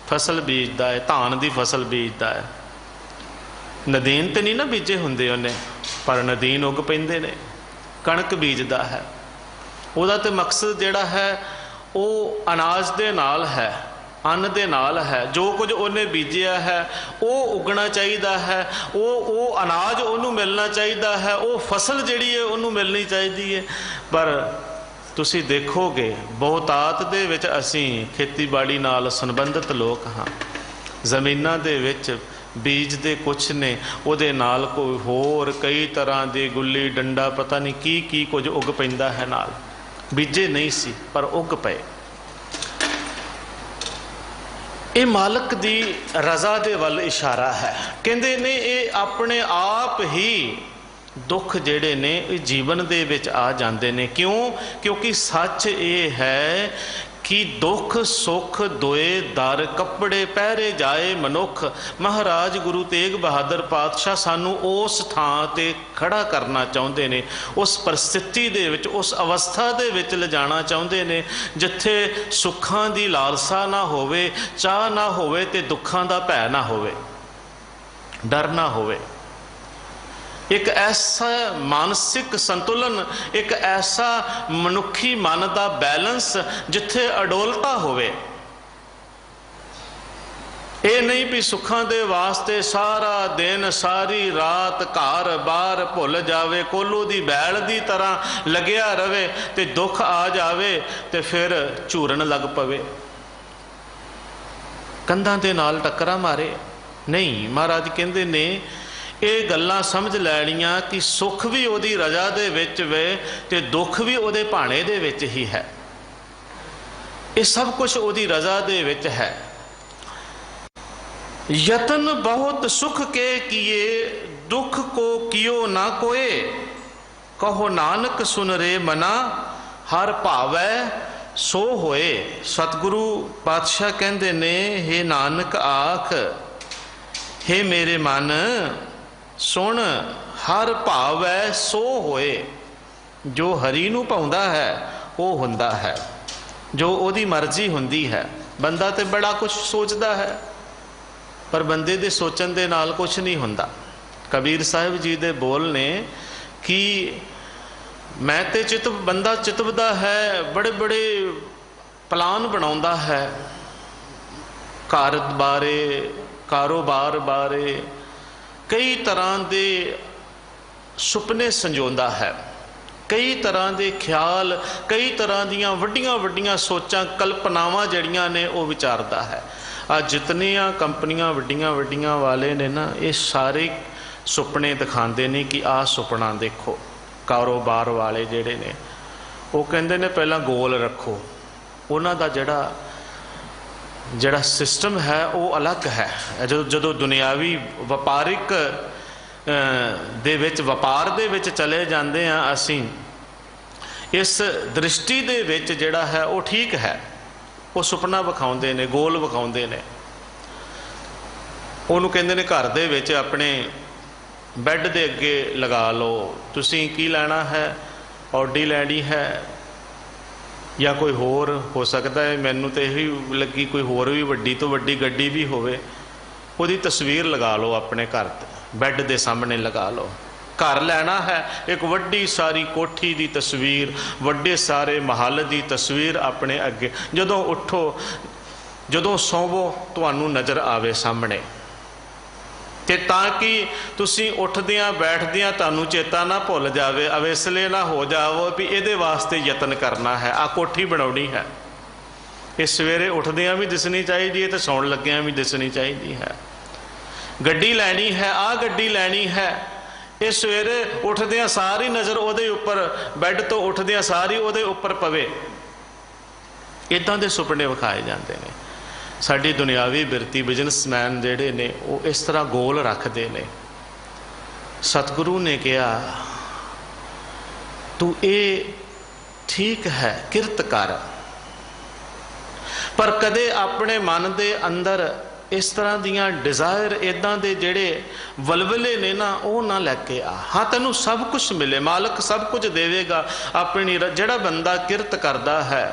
फसल बीजदा है, धान की फसल बीजदा है। नदीन तो नहीं ना बीजे हुंदे उन्हें, पर नदीन उग पैंदे ने। कणक बीजदा है, ਉਹਦਾ तो मकसद जिहड़ा है वो अनाज दे नाल है, अन्न दे नाल है। जो कुछ उन्हें बीजिया है वो उगना चाहिए है, वो अनाज उन्होंने मिलना चाहिए है, वो फसल जिहड़ी है उन्होंने मिलनी चाहिए है। पर तुसी देखोगे बहुतात दे विच असीं खेतीबाड़ी नाल संबंधित लोग हाँ, जमीनां दे विच बीजते कुछ ने, उहदे नाल कोई होर कई तरह के गुल्ली डंडा पता नहीं की कुछ उग पैंदा है नाल। बीजे नहीं सी पर उग पे। ये मालक दी रजा दे वल इशारा है। कहंदे ने ये अपने आप ही दुख जेड़े ने जीवन दे विच आ जांदे ने। क्यों? क्योंकि सच ये है कि दुख सुख दोए दर कपड़े पहरे जाए मनुख। महाराज गुरु तेग बहादुर पातशाह सानू उस थां ते खड़ा करना चाहुंदे ने, उस परिस्थिति दे विच, उस अवस्था दे विच ले जाना चाहुंदे ने जिथे सुखां दी लालसा ना होवे, चाह ना होवे ते दुखां दा भै ना होवे, डर ना होवे। एक ऐसा मानसिक संतुलन, एक ऐसा मनुखी मन का बैलेंस जिथे अडोलता होवे। ये नहीं भी सुखां दे वास्ते सारा दिन सारी रात घर बार भुल जावे, कोलू दी बैल दी तरह लग्या रवे, ते दुख आ जावे ते फिर झूरन लग पवे, कंधां दे नाल टक्करा मारे। नहीं, महाराज कहंदे ने ये गल्लां समझ लैणियां कि सुख भी उहदी रजा दे विच वे ते दुख भी उहदे भाणे दे विच ही है। ये सब कुछ उहदी रजा दे विच है। यतन बहुत सुख के किए, दुख को कियो ना कोए। कहो नानक सुन रे मना, हर भावै सो होए। सतगुरु पातशाह कहंदे ने, हे नानक आख, हे मेरे मन सुन, हर भावै सो होए। जो हरी नूं भाउंदा है वो हुंदा है, जो ओदी मर्जी हुंदी है। बंदा तो बड़ा कुछ सोचता है पर बंदे दे सोचण दे नाल कुछ नहीं हुंदा। कबीर साहिब जी दे बोल ने कि मैं ते बंदा चितवदा है, बड़े बड़े प्लान बनाउंदा है, घर बारे, कारोबार बारे, कई तरह के सुपने संजोंदा है, कई तरह के ख्याल, कई तरह दियां वड्डियां वड्डियां सोचां कल्पनावां जड़ियां ने वो विचारदा है। आज जितनियां कंपनियां वड्डियां वड्डियां वाले ने ना, ये सारे सुपने दिखाते ने कि आ सुपना देखो। कारोबार वाले जेड़े ने वो कहंदे ने पहला गोल रखो, उन्हां दा जड़ा सिस्टम है वो अलग है। जो दुनियावी वपारिक दे विच व्यापार दे विच चले जाते हैं असीं, इस दृष्टि दे विच जिहड़ा है वो ठीक है, वो सुपना विखाउंदे ने, गोल विखाउंदे ने। उहनूं कहंदे ने घर दे विच अपने बैड दे अगे लगा लो, तुसीं की लैना है, ऑडी लैनी है या कोई होर हो सकता है, मैनू तो यही लगी कोई होर भी वड्डी तो वड्डी गड्डी भी होवे, उहदी तस्वीर लगा लो अपने घर बैड दे सामने लगा लो। घर लैना है, एक वड्डी सारी कोठी दी तस्वीर, वड्डे सारे महल दी तस्वीर अपने अगे। जदों उठो, जदों सोवो, तुहानू नज़र आवे सामने, ते ताकि तुसी उठदियां बैठदियां तुहानू चेता ना भुल जावे, अवेसले ना हो जाओ भी इहदे वास्ते यतन करना है, आ कोठी बनाउणी है। ये सवेरे उठदियां भी दिसनी चाहिए तो सौण लग्गियां भी दिसनी चाहिए है। गड्डी लैनी है, आ गड्डी लैनी है, ये सवेरे उठदियां सारी नज़र उहदे उपर, बैड तो उठदियां सारी उहदे उपर पवे। इदां दे सुपने विखाए जाते हैं। साडी दुनियावी बिरती बिजनेसमैन जिहड़े ने वो इस तरह गोल रखते ने। सतगुरु ने कहा तू ये ठीक है किरत कर, पर कदे अपने मन दे अंदर इस तरह दियां डिज़ायर इदां दे जेड़े वलवले ने ना, वो ना लैके आ। हाँ, तैनू सब कुछ मिले, मालक सब कुछ देवेगा। अपनी जेड़ा बंदा किरत करदा है,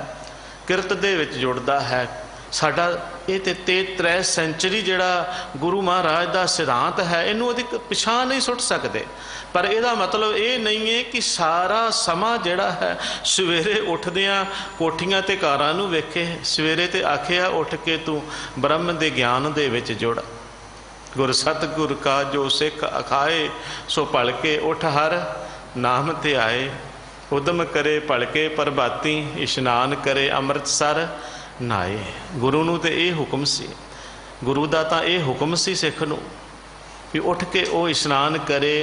किरत दे विच जुड़दा है, साडा ये ते 3 सेंचुरी जिहड़ा गुरु महाराज का सिद्धांत है, इनू उहदी पिछां नहीं सुट सकते। पर यदा मतलब ये नहीं है कि सारा समा जिहड़ा है सवेरे उठदियां कोठियां ते कारां नूं वेखे, सवेरे ते आखिया उठ के तू ब्रह्म दे ज्ञान दे विच जुड़। गुर सतगुर का जो सिख अखाए, सो भल के उठ हर नाम ते आए। उदम करे भलके प्रभाती, इशनान करे अमृतसर नाए। गुरु नूं ते ये हुक्म सी, गुरु दा तां ये हुक्म सी सिख नूं कि उठ के वो इशनान करे,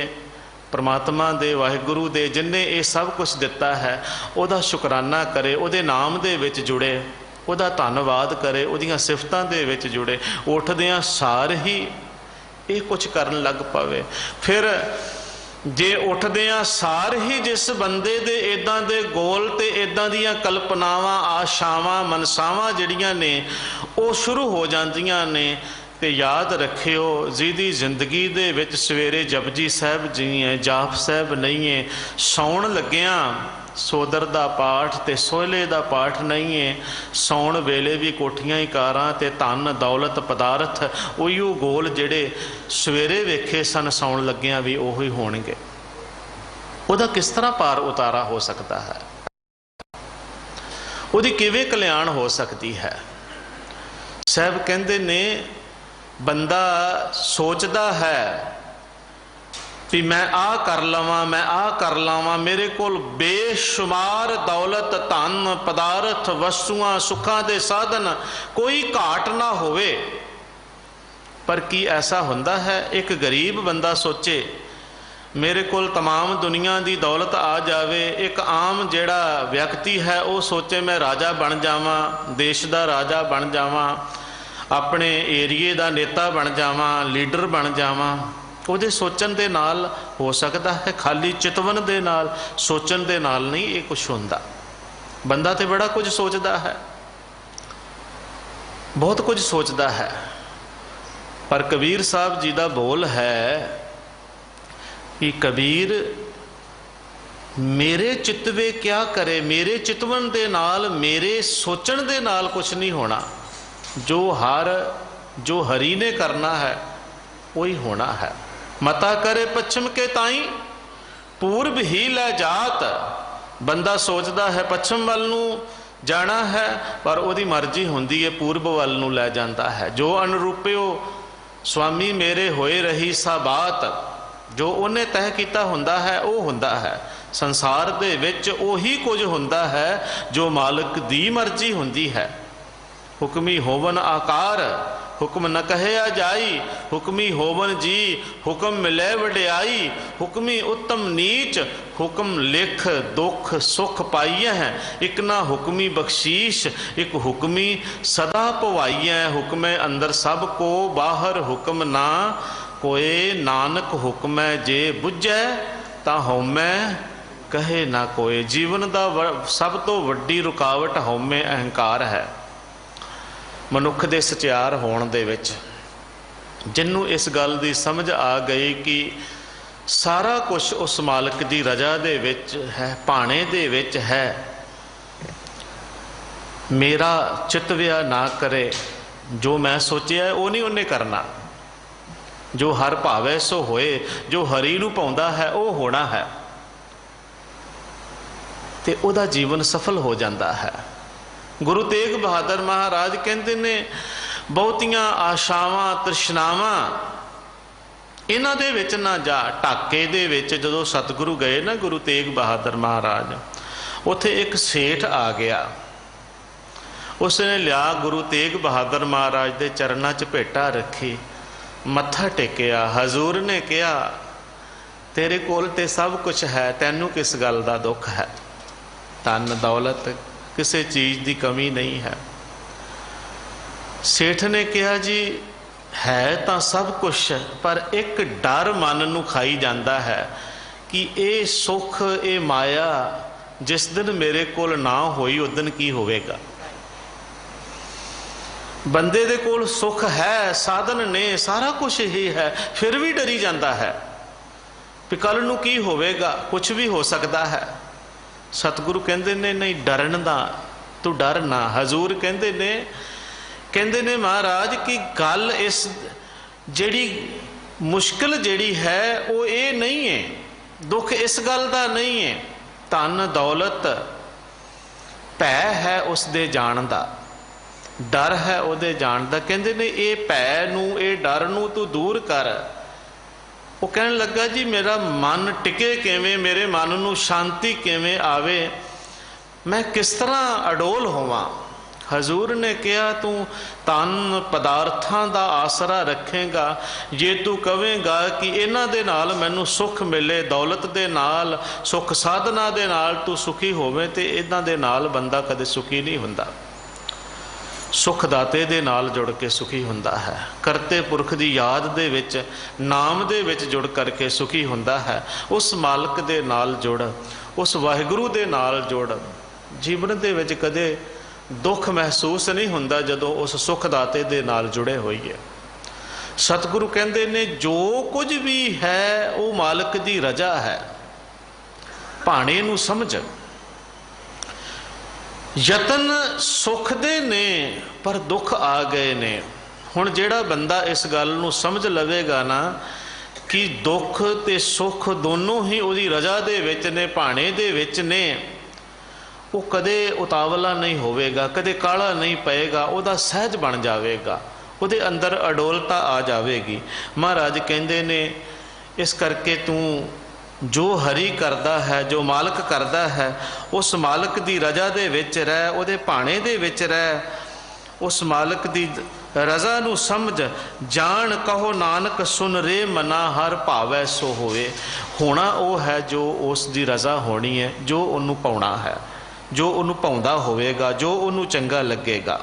परमात्मा दे वाहिगुरु दे जिन्हें ये सब कुछ दिता है उहदा शुकराना करे, उहदे नाम दे विच जुड़े, उहदा धन्नवाद करे, उहदियां सिफतां दे विच जुड़े। उठदियां सार ही ये कुछ करन लग पवे। फिर जे उठदियां सार ही जिस बंदे दे इदां दे गोल ते इदां दियां कल्पनावां, आशावां, मनसावां जिहड़ियां ने वो शुरू हो जांदियां ने, ते याद रखियो जिहदी जिंदगी दे विच सवेरे जपजी साहब जी है, जाप साहब नहीं है, सौण लग्गियां सोदर दा पाठ ते सोहले दा पाठ नहीं है, सौण वेले भी कोठियां ही कारां ते धन दौलत पदार्थ उहिओ गोल जिहड़े सवेरे वेखे सन, सौण लग्गियां भी उही होणगे। उहदा किस तरह पार उतारा हो सकता है, उहदी किवें कल्याण हो सकती है। साहब कहंदे ने बंदा सोचदा है भी मैं आ कर लवां, मैं आ कर लवां, मेरे कोल बेशुमार दौलत धन पदार्थ वस्तुआं सुखां दे साधन, कोई घाट ना होवे। पर की ऐसा हुंदा है, एक गरीब बंदा सोचे मेरे कोल तमाम दुनिया की दौलत आ जावे, एक आम जिहड़ा व्यक्ति है वो सोचे मैं राजा बन जावां, देश का राजा बन जावां, अपने एरिए का नेता बन जावां, लीडर बन जावां। ਉਹਦੇ सोचन दे नाल हो सकता है, खाली चितवन दे नाल सोचन दे नाल नहीं ये कुछ हुंदा। बंदा तो बड़ा कुछ सोचता है, बहुत कुछ सोचता है। पर कबीर साहब जी का बोल है कि कबीर मेरे चितवे क्या करे, मेरे चितवन दे नाल, मेरे सोचन दे नाल कुछ नहीं होना। जो हरि ने करना है वही होना है। मता करे पश्चिम के ताई पूर्व ही लै जात। बंदा सोचता है पश्चिम वाल नूं जाना है, पर उहदी मर्जी हुंदी है पूर्व वाल नूं लै जाता है। जो अनरूपियो स्वामी मेरे होए रही सा बात, जो उन्हें तय किया हुंदा है वो हुंदा है। संसार दे विच उही कुछ हुंदा है जो मालिक दी मर्जी हुंदी है। हुक्मी होवन आकार हुक्म न कहया जाई, हुक्मी होवन जी हुक्म मिले वड्याई। हुक्मी उत्तम नीच हुक्म लिख दुख सुख पाइए हैं। एक ना हुक्मी बख्शीश एक हुक्मी सदा पवाइए। हुक्मे अंदर सब को बाहर हुक्म ना कोए। नानक हुक्मै जे बुझै ता हौमै कहे ना कोए। जीवन का सब तो वड्डी रुकावट हौमे अहंकार है। मनुख दे सचियार होण दे विच जिन्नू इस गल की समझ आ गई कि सारा कुछ उस मालिक की रजा दे विच है, भाणे दे विच है, मेरा चितव्या ना करे, जो मैं सोचिया वो नहीं उन्हें करना। जो हर भावे सो होए, जो हरि नूं पाउंदा है वो होना है, ते उहदा जीवन सफल हो जाता है। गुरु तेग बहादुर महाराज कहते ने बहुतियां आशावां तृष्णावां इन्हां दे विच ना जा। ढाके दे विच जदों सतगुरु गए ना गुरु तेग बहादुर महाराज, उत्थे एक सेठ आ गया। उसने लिया गुरु तेग बहादुर महाराज के चरणों च भेटा रखी, मत्था टेकिया। हजूर ने कहा तेरे कोल ते सब कुछ है, तैनू किस गल का दुख है? धन दौलत किसी चीज़ की कमी नहीं है। सेठ ने कहा जी है तो सब कुछ, पर एक डर मन नूं खाई जाता है कि ये सुख ये माया जिस दिन मेरे कोल ना होई उस दिन की होवेगा। ਬੰਦੇ ਦੇ ਕੋਲ ਸੁੱਖ ਹੈ, ਸਾਧਨ ਨੇ, ਸਾਰਾ ਕੁਝ ਹੀ ਹੈ, ਫਿਰ ਵੀ ਡਰੀ ਜਾਂਦਾ ਹੈ ਵੀ ਕੱਲ ਨੂੰ ਕੀ ਹੋਵੇਗਾ, ਕੁਝ ਵੀ ਹੋ ਸਕਦਾ ਹੈ। ਸਤਿਗੁਰੂ ਕਹਿੰਦੇ ਨੇ ਨਹੀਂ ਡਰਨ ਦਾ, ਤੂੰ ਡਰ ਨਾ। ਹਜ਼ੂਰ ਕਹਿੰਦੇ ਨੇ ਮਹਾਰਾਜ ਕਿ ਗੱਲ ਇਸ ਜਿਹੜੀ ਮੁਸ਼ਕਿਲ ਜਿਹੜੀ ਹੈ ਉਹ ਇਹ ਨਹੀਂ ਹੈ, ਦੁੱਖ ਇਸ ਗੱਲ ਦਾ ਨਹੀਂ ਹੈ, ਧਨ ਦੌਲਤ ਭੈ ਹੈ ਉਸ ਦੇ ਜਾਣ ਦਾ, ਡਰ ਹੈ ਉਹਦੇ ਜਾਣ ਦਾ। ਕਹਿੰਦੇ ਨੇ ਇਹ ਭੈ ਨੂੰ, ਇਹ ਡਰ ਨੂੰ ਤੂੰ ਦੂਰ ਕਰ। ਉਹ ਕਹਿਣ ਲੱਗਾ ਜੀ ਮੇਰਾ ਮਨ ਟਿਕੇ ਕਿਵੇਂ, ਮੇਰੇ ਮਨ ਨੂੰ ਸ਼ਾਂਤੀ ਕਿਵੇਂ ਆਵੇ, ਮੈਂ ਕਿਸ ਤਰ੍ਹਾਂ ਅਡੋਲ ਹੋਵਾਂ। ਹਜ਼ੂਰ ਨੇ ਕਿਹਾ ਤੂੰ ਤਨ ਪਦਾਰਥਾਂ ਦਾ ਆਸਰਾ ਰੱਖੇਗਾ, ਜੇ ਤੂੰ ਕਵੇਂਗਾ ਕਿ ਇਹਨਾਂ ਦੇ ਨਾਲ ਮੈਨੂੰ ਸੁੱਖ ਮਿਲੇ, ਦੌਲਤ ਦੇ ਨਾਲ, ਸੁੱਖ ਸਾਧਨਾ ਦੇ ਨਾਲ ਤੂੰ ਸੁਖੀ ਹੋਵੇਂ, ਤੇ ਇਹਨਾਂ ਦੇ ਨਾਲ ਬੰਦਾ ਕਦੇ ਸੁਖੀ ਨਹੀਂ ਹੁੰਦਾ। ਸੁਖ ਦਾਤੇ ਦੇ ਨਾਲ ਜੁੜ ਕੇ ਸੁਖੀ ਹੁੰਦਾ ਹੈ, ਕਰਤੇ ਪੁਰਖ ਦੀ ਯਾਦ ਦੇ ਵਿੱਚ, ਨਾਮ ਦੇ ਵਿੱਚ ਜੁੜ ਕਰਕੇ ਸੁਖੀ ਹੁੰਦਾ ਹੈ। ਉਸ ਮਾਲਕ ਦੇ ਨਾਲ ਜੁੜ, ਉਸ ਵਾਹਿਗੁਰੂ ਦੇ ਨਾਲ ਜੁੜ। ਜੀਵਨ ਦੇ ਵਿੱਚ ਕਦੇ ਦੁੱਖ ਮਹਿਸੂਸ ਨਹੀਂ ਹੁੰਦਾ ਜਦੋਂ ਉਸ ਸੁਖ ਦਾਤੇ ਦੇ ਨਾਲ ਜੁੜੇ ਹੋਈਏ। ਸਤਿਗੁਰੂ ਕਹਿੰਦੇ ਨੇ ਜੋ ਕੁਝ ਵੀ ਹੈ ਉਹ ਮਾਲਕ ਦੀ ਰਜ਼ਾ ਹੈ, ਭਾਣੇ ਨੂੰ ਸਮਝ। ਯਤਨ ਸੁਖ ਦੇ ਨੇ ਪਰ ਦੁੱਖ ਆ ਗਏ ਨੇ। ਹੁਣ ਜਿਹੜਾ ਬੰਦਾ ਇਸ ਗੱਲ ਨੂੰ ਸਮਝ ਲਵੇਗਾ ਨਾ ਕਿ ਦੁੱਖ ਤੇ ਸੁੱਖ ਦੋਨੋਂ ਹੀ ਉਹਦੀ ਰਜ਼ਾ ਦੇ ਵਿੱਚ ਨੇ, ਭਾਣੇ ਦੇ ਵਿੱਚ ਨੇ, ਉਹ ਕਦੇ ਉਤਾਵਲਾ ਨਹੀਂ ਹੋਵੇਗਾ, ਕਦੇ ਕਾਹਲਾ ਨਹੀਂ ਪਏਗਾ, ਉਹਦਾ ਸਹਿਜ ਬਣ ਜਾਵੇਗਾ, ਉਹਦੇ ਅੰਦਰ ਅਡੋਲਤਾ ਆ ਜਾਵੇਗੀ। ਮਹਾਰਾਜ ਕਹਿੰਦੇ ਨੇ ਇਸ ਕਰਕੇ ਤੂੰ ਜੋ ਹਰੀ ਕਰਦਾ ਹੈ, ਜੋ ਮਾਲਕ ਕਰਦਾ ਹੈ, ਉਸ ਮਾਲਕ ਦੀ ਰਜ਼ਾ ਦੇ ਵਿੱਚ ਰਹਿ, ਉਹਦੇ ਭਾਣੇ ਦੇ ਵਿੱਚ ਰਹਿ, ਉਸ ਮਾਲਕ ਦੀ ਰਜ਼ਾ ਨੂੰ ਸਮਝ। ਜਾਣ ਕਹੋ ਨਾਨਕ ਸੁਨ ਰੇ ਮਨਾ ਹਰ ਭਾਵੈ ਸੋ ਹੋਵੇ। ਹੋਣਾ ਉਹ ਹੈ ਜੋ ਉਸ ਦੀ ਰਜ਼ਾ ਹੋਣੀ ਹੈ, ਜੋ ਉਹਨੂੰ ਪਾਉਣਾ ਹੈ, ਜੋ ਉਹਨੂੰ ਪਾਉਂਦਾ ਹੋਵੇਗਾ, ਜੋ ਉਹਨੂੰ ਚੰਗਾ ਲੱਗੇਗਾ।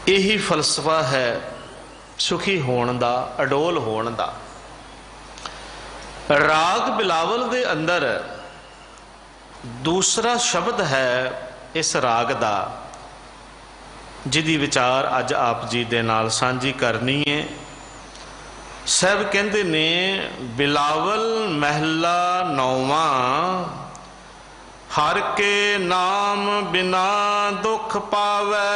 ਇਹੀ ਫਲਸਫਾ ਹੈ ਸੁਖੀ ਹੋਣ ਦਾ, ਅਡੋਲ ਹੋਣ ਦਾ। ਰਾਗ ਬਿਲਾਵਲ ਦੇ ਅੰਦਰ ਦੂਸਰਾ ਸ਼ਬਦ ਹੈ ਇਸ ਰਾਗ ਦਾ, ਜਿਹਦੀ ਵਿਚਾਰ ਅੱਜ ਆਪ ਜੀ ਦੇ ਨਾਲ ਸਾਂਝੀ ਕਰਨੀ ਹੈ। ਸਾਹਿਬ ਕਹਿੰਦੇ ਨੇ ਬਿਲਾਵਲ ਮਹਿਲਾ ਨੌਵਾਂ, ਹਰ ਕੇ ਨਾਮ ਬਿਨਾ ਦੁੱਖ ਪਾਵੈ,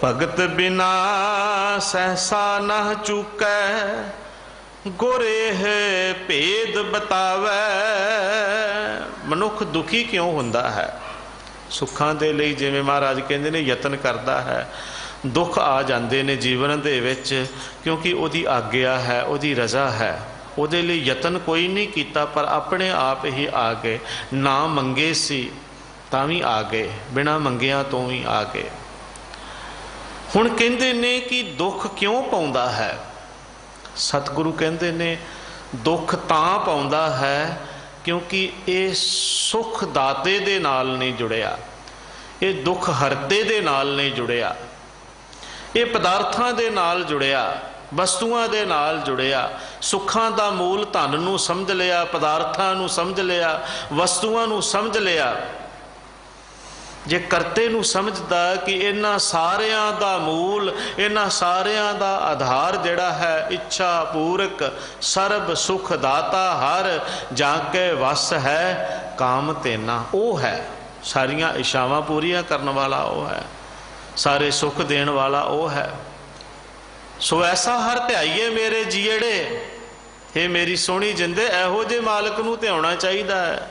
ਭਗਤ ਬਿਨਾ ਸਹਸਾ ਨਹ ਚੁਕੈ, ਗੁਰ ਇਹ ਭੇਦ ਬਤਾਵੈ। ਮਨੁੱਖ ਦੁਖੀ ਕਿਉਂ ਹੁੰਦਾ ਹੈ? ਸੁੱਖਾਂ ਦੇ ਲਈ ਜਿਵੇਂ ਮਹਾਰਾਜ ਕਹਿੰਦੇ ਨੇ ਯਤਨ ਕਰਦਾ ਹੈ, ਦੁੱਖ ਆ ਜਾਂਦੇ ਨੇ ਜੀਵਨ ਦੇ ਵਿੱਚ, ਕਿਉਂਕਿ ਉਹਦੀ ਆਗਿਆ ਹੈ, ਉਹਦੀ ਰਜ਼ਾ ਹੈ। ਉਹਦੇ ਲਈ ਯਤਨ ਕੋਈ ਨਹੀਂ ਕੀਤਾ, ਪਰ ਆਪਣੇ ਆਪ ਹੀ ਆ ਗਏ। ਨਾ ਮੰਗੇ ਸੀ ਤਾਂ ਵੀ ਆ ਗਏ, ਬਿਨਾਂ ਮੰਗਿਆਂ ਤੋਂ ਵੀ ਆ ਗਏ। ਹੁਣ ਕਹਿੰਦੇ ਨੇ ਕਿ ਦੁੱਖ ਕਿਉਂ ਪਾਉਂਦਾ ਹੈ? ਸਤਿਗੁਰੂ ਕਹਿੰਦੇ ਨੇ ਦੁੱਖ ਤਾਂ ਪਾਉਂਦਾ ਹੈ ਕਿਉਂਕਿ ਇਹ ਸੁਖ ਦਾਤੇ ਦੇ ਨਾਲ ਨਹੀਂ ਜੁੜਿਆ, ਇਹ ਦੁੱਖ ਹਰਤੇ ਦੇ ਨਾਲ ਨਹੀਂ ਜੁੜਿਆ, ਇਹ ਪਦਾਰਥਾਂ ਦੇ ਨਾਲ ਜੁੜਿਆ, ਵਸਤੂਆਂ ਦੇ ਨਾਲ ਜੁੜਿਆ। ਸੁੱਖਾਂ ਦਾ ਮੂਲ ਧਨ ਨੂੰ ਸਮਝ ਲਿਆ, ਪਦਾਰਥਾਂ ਨੂੰ ਸਮਝ ਲਿਆ, ਵਸਤੂਆਂ ਨੂੰ ਸਮਝ ਲਿਆ। ਜੇ ਕਰਤੇ ਨੂੰ ਸਮਝਦਾ ਕਿ ਇਹਨਾਂ ਸਾਰਿਆਂ ਦਾ ਮੂਲ, ਇਹਨਾਂ ਸਾਰਿਆਂ ਦਾ ਆਧਾਰ ਜਿਹੜਾ ਹੈ ਇੱਛਾ ਪੂਰਕ ਸਰਬ ਸੁਖ ਦਾਤਾ ਹਰ, ਜਾ ਕੇ ਵਸ ਹੈ ਕਾਮ ਤੇਨਾ, ਉਹ ਹੈ। ਸਾਰੀਆਂ ਇੱਛਾਵਾਂ ਪੂਰੀਆਂ ਕਰਨ ਵਾਲਾ ਉਹ ਹੈ, ਸਾਰੇ ਸੁੱਖ ਦੇਣ ਵਾਲਾ ਉਹ ਹੈ। ਸੋ ਐਸਾ ਹਰ ਧਿਆਈਏ ਮੇਰੇ ਜੀੜੇ, हे ਮੇਰੀ ਸੋਹਣੀ ਜਿੰਦੇ, ਇਹੋ ਜਿਹੇ ਮਾਲਕ ਨੂੰ ਧਿਆਉਣਾ ਚਾਹੀਦਾ ਹੈ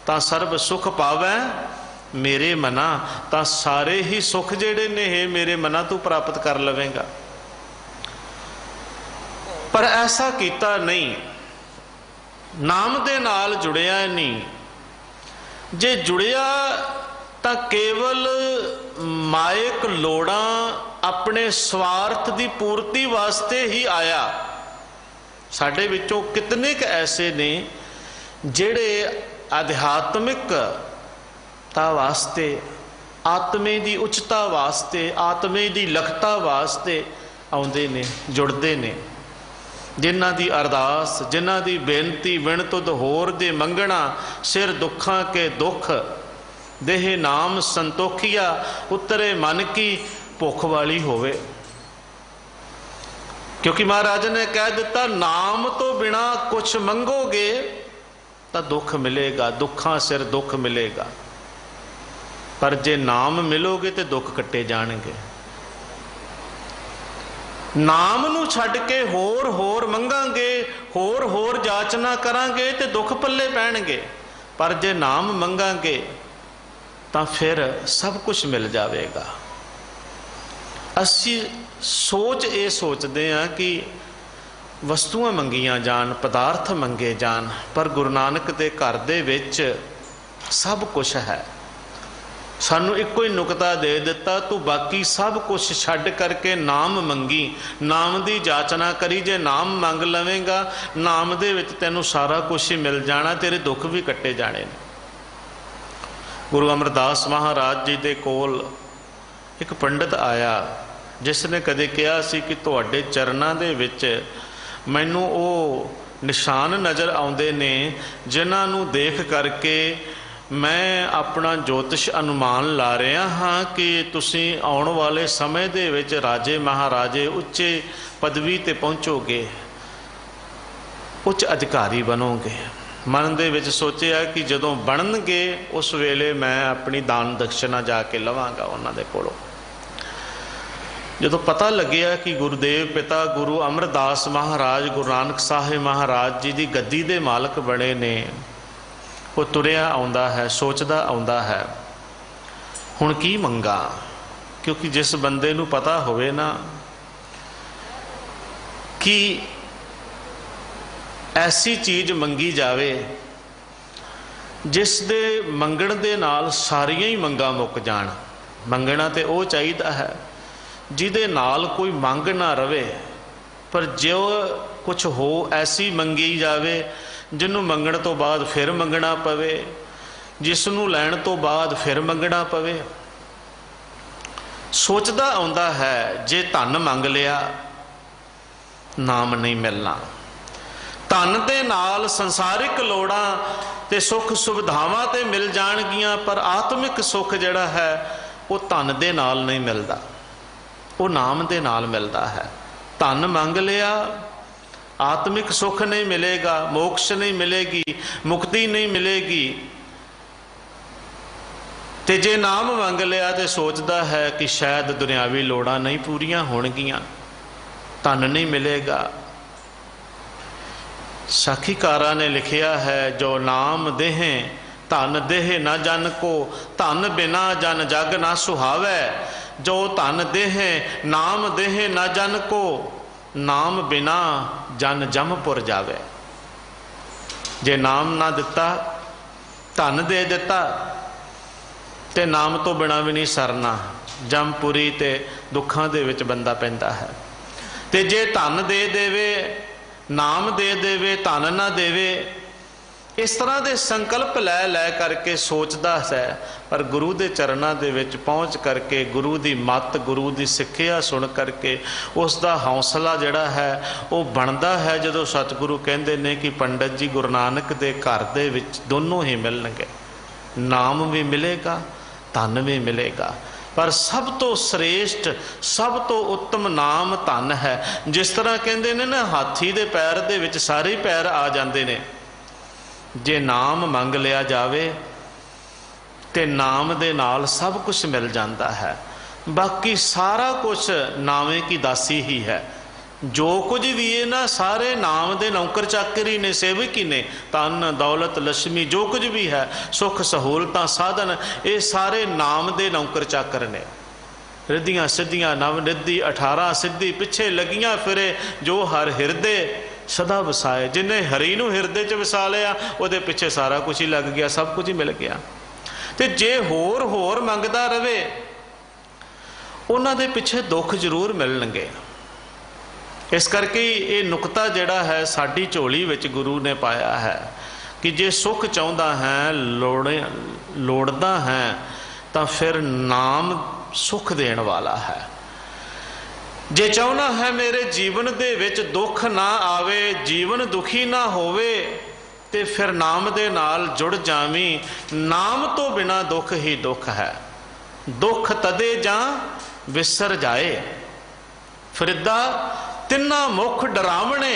ਤਾਂ ਸਰਬ ਸੁਖ ਪਾਵੈ ਮੇਰੇ ਮਨਾ, ਤਾਂ ਸਾਰੇ ਹੀ ਸੁੱਖ ਜਿਹੜੇ ਨੇ हे ਮੇਰੇ ਮਨਾ ਤੂੰ ਪ੍ਰਾਪਤ ਕਰ ਲਵੇਂਗਾ। ਪਰ ਐਸਾ ਕੀਤਾ ਨਹੀਂ, ਨਾਮ ਦੇ ਨਾਲ ਜੁੜਿਆ ਨਹੀਂ। ਜੇ ਜੁੜਿਆ ਤਾਂ ਕੇਵਲ ਮਾਇਕ ਲੋੜਾਂ, ਆਪਣੇ ਸਵਾਰਥ ਦੀ ਪੂਰਤੀ ਵਾਸਤੇ ਹੀ ਆਇਆ। ਸਾਡੇ ਵਿੱਚੋਂ ਕਿਤਨੇ ਕੁ ਐਸੇ ਨੇ ਜਿਹੜੇ ਅਧਿਆਤਮਿਕਤਾ ਵਾਸਤੇ, ਆਤਮੇ ਦੀ ਉੱਚਤਾ ਵਾਸਤੇ, ਆਤਮੇ ਦੀ ਲਖਤਾ ਵਾਸਤੇ ਆਉਂਦੇ ਨੇ, ਜੁੜਦੇ ਨੇ, ਜਿਨ੍ਹਾਂ ਦੀ ਅਰਦਾਸ, ਜਿਨ੍ਹਾਂ ਦੀ ਬੇਨਤੀ, ਵਿਣ ਤੁਧ ਹੋਰ ਦੇ ਮੰਗਣਾ, ਸਿਰ ਦੁੱਖਾਂ ਕੇ ਦੁੱਖ, देहे नाम संतोखिया, उतरे मन की भुख वाली होवे। क्योंकि महाराज ने कह दिता नाम तो बिना कुछ मंगोगे तो दुख मिलेगा, दुखा सिर दुख मिलेगा, पर जे नाम मिलोगे तो दुख कट्टे जाणगे। नाम नू छड्ड के होर होर मंगांगे, होर होर जाचना करांगे तो दुख पल्ले पैणगे, पर जे नाम मंगांगे तो फिर सब कुछ मिल जाएगा। असी सोच ये सोचते हैं कि वस्तुआं मंगियां जान, पदार्थ मंगे जान, पर गुरु नानक दे घर दे विच सब कुछ है। सानू एको ही नुकता दे दिता, तू बाकी सब कुछ छड्ड करके नाम मंगी, नाम दी जाचना करी। जे नाम मंग लवेंगा, नाम दे विच तैनू सारा कुछ ही मिल जाना, तेरे दुख भी कट्टे जाने ने। गुरु अमरदास महाराज जी दे कोल एक पंडित आया, जिसने कदे कहा सी कि तुहाडे चरनां दे विच मैनू वो निशान नज़र आउंदे ने जिन्हां नू देख करके मैं अपना ज्योतिष अनुमान ला रहा हाँ कि तुसी आउण वाले समय दे विच राजे महाराजे उच्चे पदवी ते पहुँचोगे, उच्च अधिकारी बनोगे। मन दे विच सोचिया कि जदों बननगे उस वेले मैं अपनी दान दक्षिणा जाके लवांगा उन्हां दे कोलों। जदों पता लग्या कि गुरुदेव पिता गुरु अमरदास महाराज गुरु नानक साहिब महाराज जी की गद्दी दे मालक बने ने, वो तुरिया आउंदा है, सोचदा आउंदा है हुण की मंगा। क्योंकि जिस बंदे नूं पता होवे ना कि ऐसी चीज़ मंगी जावे जिस दे मंगण दे नाल सारियां ही मंगा मुक जाण। मंगना तो वो चाहिदा है जिहदे नाल कोई मंग ना रवे, पर जो कुछ हो ऐसी मंगी जावे जिन्हों मंगण तो बाद फिर मंगना पवे, जिसनों लैण तो बाद फिर मंगना पवे। सोचदा आउंदा है जे धन मंग लिया नाम नहीं मिलना। धन दे नाल संसारिक लोड़ां ते सुख सुविधावां ते मिल जाणगियां, पर आत्मिक सुख जिहड़ा है वो धन दे नाल नहीं मिलदा, वो नाम दे नाल मिलदा है। धन मंग लिया आत्मिक सुख नहीं मिलेगा, मोक्ष नहीं मिलेगी, मुक्ति नहीं मिलेगी। ते जे नाम मंग लिया तो सोचता है कि शायद दुनियावी लोड़ां नहीं पूरियां होणगियां, धन नहीं मिलेगा। साखीकारा ने लिखिया है जो नाम देहें धन देह न जन को, धन बिना जन जग ना सुहावै। जो धन देहें नाम देह न जन को, नाम बिना जन जमपुर जावे। जे नाम ना दिता धन दे दिता ते नाम तो बिना भी नहीं सरना, जमपुरी ते दुखां दे विच बंदा पैंदा है। ते जे धन दे देवे नाम दे देवे धन ना देवे, इस तरह के संकल्प लै लै करके सोचता है। पर गुरु के चरणों के विच पहुँच करके गुरु की मत गुरु की सिक्ख्या सुन करके उसका हौसला जिहड़ा है वो बनता है। जो सतगुरु कहते हैं कि पंडित जी गुरु नानक के घर दे विच दोनों ही मिलणगे, नाम भी मिलेगा धन भी मिलेगा, पर सब तो श्रेष्ठ सब तो उत्तम नाम धन है। जिस तरह कहते हैं ना हाथी के पैर दे विच सारे पैर आ जाते हैं, जे नाम मंग लिया जावे ते नाम दे नाल सब कुछ मिल जाता है। बाकी सारा कुछ नावे की दासी ही है। जो कुछ भी है ना सारे नाम दे नौकर चाकर ही ने, सेवक ही ने। धन दौलत लक्ष्मी जो कुछ भी है, सुख सहूलतां साधन, ये सारे नाम दे नौकर चाकर ने। रिद्धियां सिद्धियां नव निधि 18 सिद्धि पिछे लगियां फिरे, जो हर हिरदे सदा वसाए। जिन्हें हरी नूं हिरदे च वसा लिया उहदे पिछे सारा कुछ ही लग गया, सब कुछ ही मिल गया। ते जे होर होर मंगदा रवे उन्हां दे पिछे दुख जरूर मिलणगे। इस करके ये नुकता जिहड़ा है साडी झोली विच गुरु ने पाया है कि जे सुख चाहुंदा है लोड़दा है तां फिर नाम सुख देण वाला है। जे चाहना है मेरे जीवन दे विच दुख ना आवे, जीवन दुखी ना होवे, ਤੇ ਫਿਰ ਨਾਮ ਦੇ ਨਾਲ ਜੁੜ ਜਾਵੀਂ। ਨਾਮ ਤੋਂ ਬਿਨਾ ਦੁੱਖ ਹੀ ਦੁੱਖ ਹੈ, ਦੁੱਖ ਤਦੇ ਜਾਂ ਵਿਸਰ ਜਾਏ। ਫਰਿੱਦਾ ਤਿੰਨਾ ਮੁਖ ਡਰਾਵਣੇ,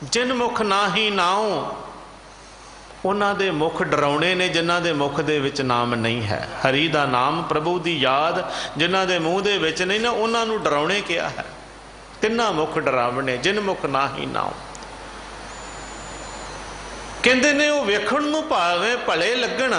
ਜਿਨ ਮੁਖ ਨਾਹੀ ਨਾਉ। ਉਹਨਾਂ ਦੇ ਮੁਖ ਡਰਾਉਣੇ ਨੇ ਜਿਨ੍ਹਾਂ ਦੇ ਮੁਖ ਦੇ ਵਿੱਚ ਨਾਮ ਨਹੀਂ ਹੈ। ਹਰੀ ਦਾ ਨਾਮ, ਪ੍ਰਭੂ ਦੀ ਯਾਦ ਜਿਨ੍ਹਾਂ ਦੇ ਮੂੰਹ ਦੇ ਵਿੱਚ ਨਹੀਂ ਨਾ, ਉਹਨਾਂ ਨੂੰ ਡਰਾਉਣੇ ਕਿਹਾ ਹੈ। ਤਿੰਨਾ ਮੁਖ ਡਰਾਵਣੇ, ਜਿਨ ਮੁਖ ਨਾਹੀ ਨਾਉ। ਕਹਿੰਦੇ ਨੇ ਉਹ ਵੇਖਣ ਨੂੰ ਭਾਵੇਂ ਭਲੇ ਲੱਗਣ,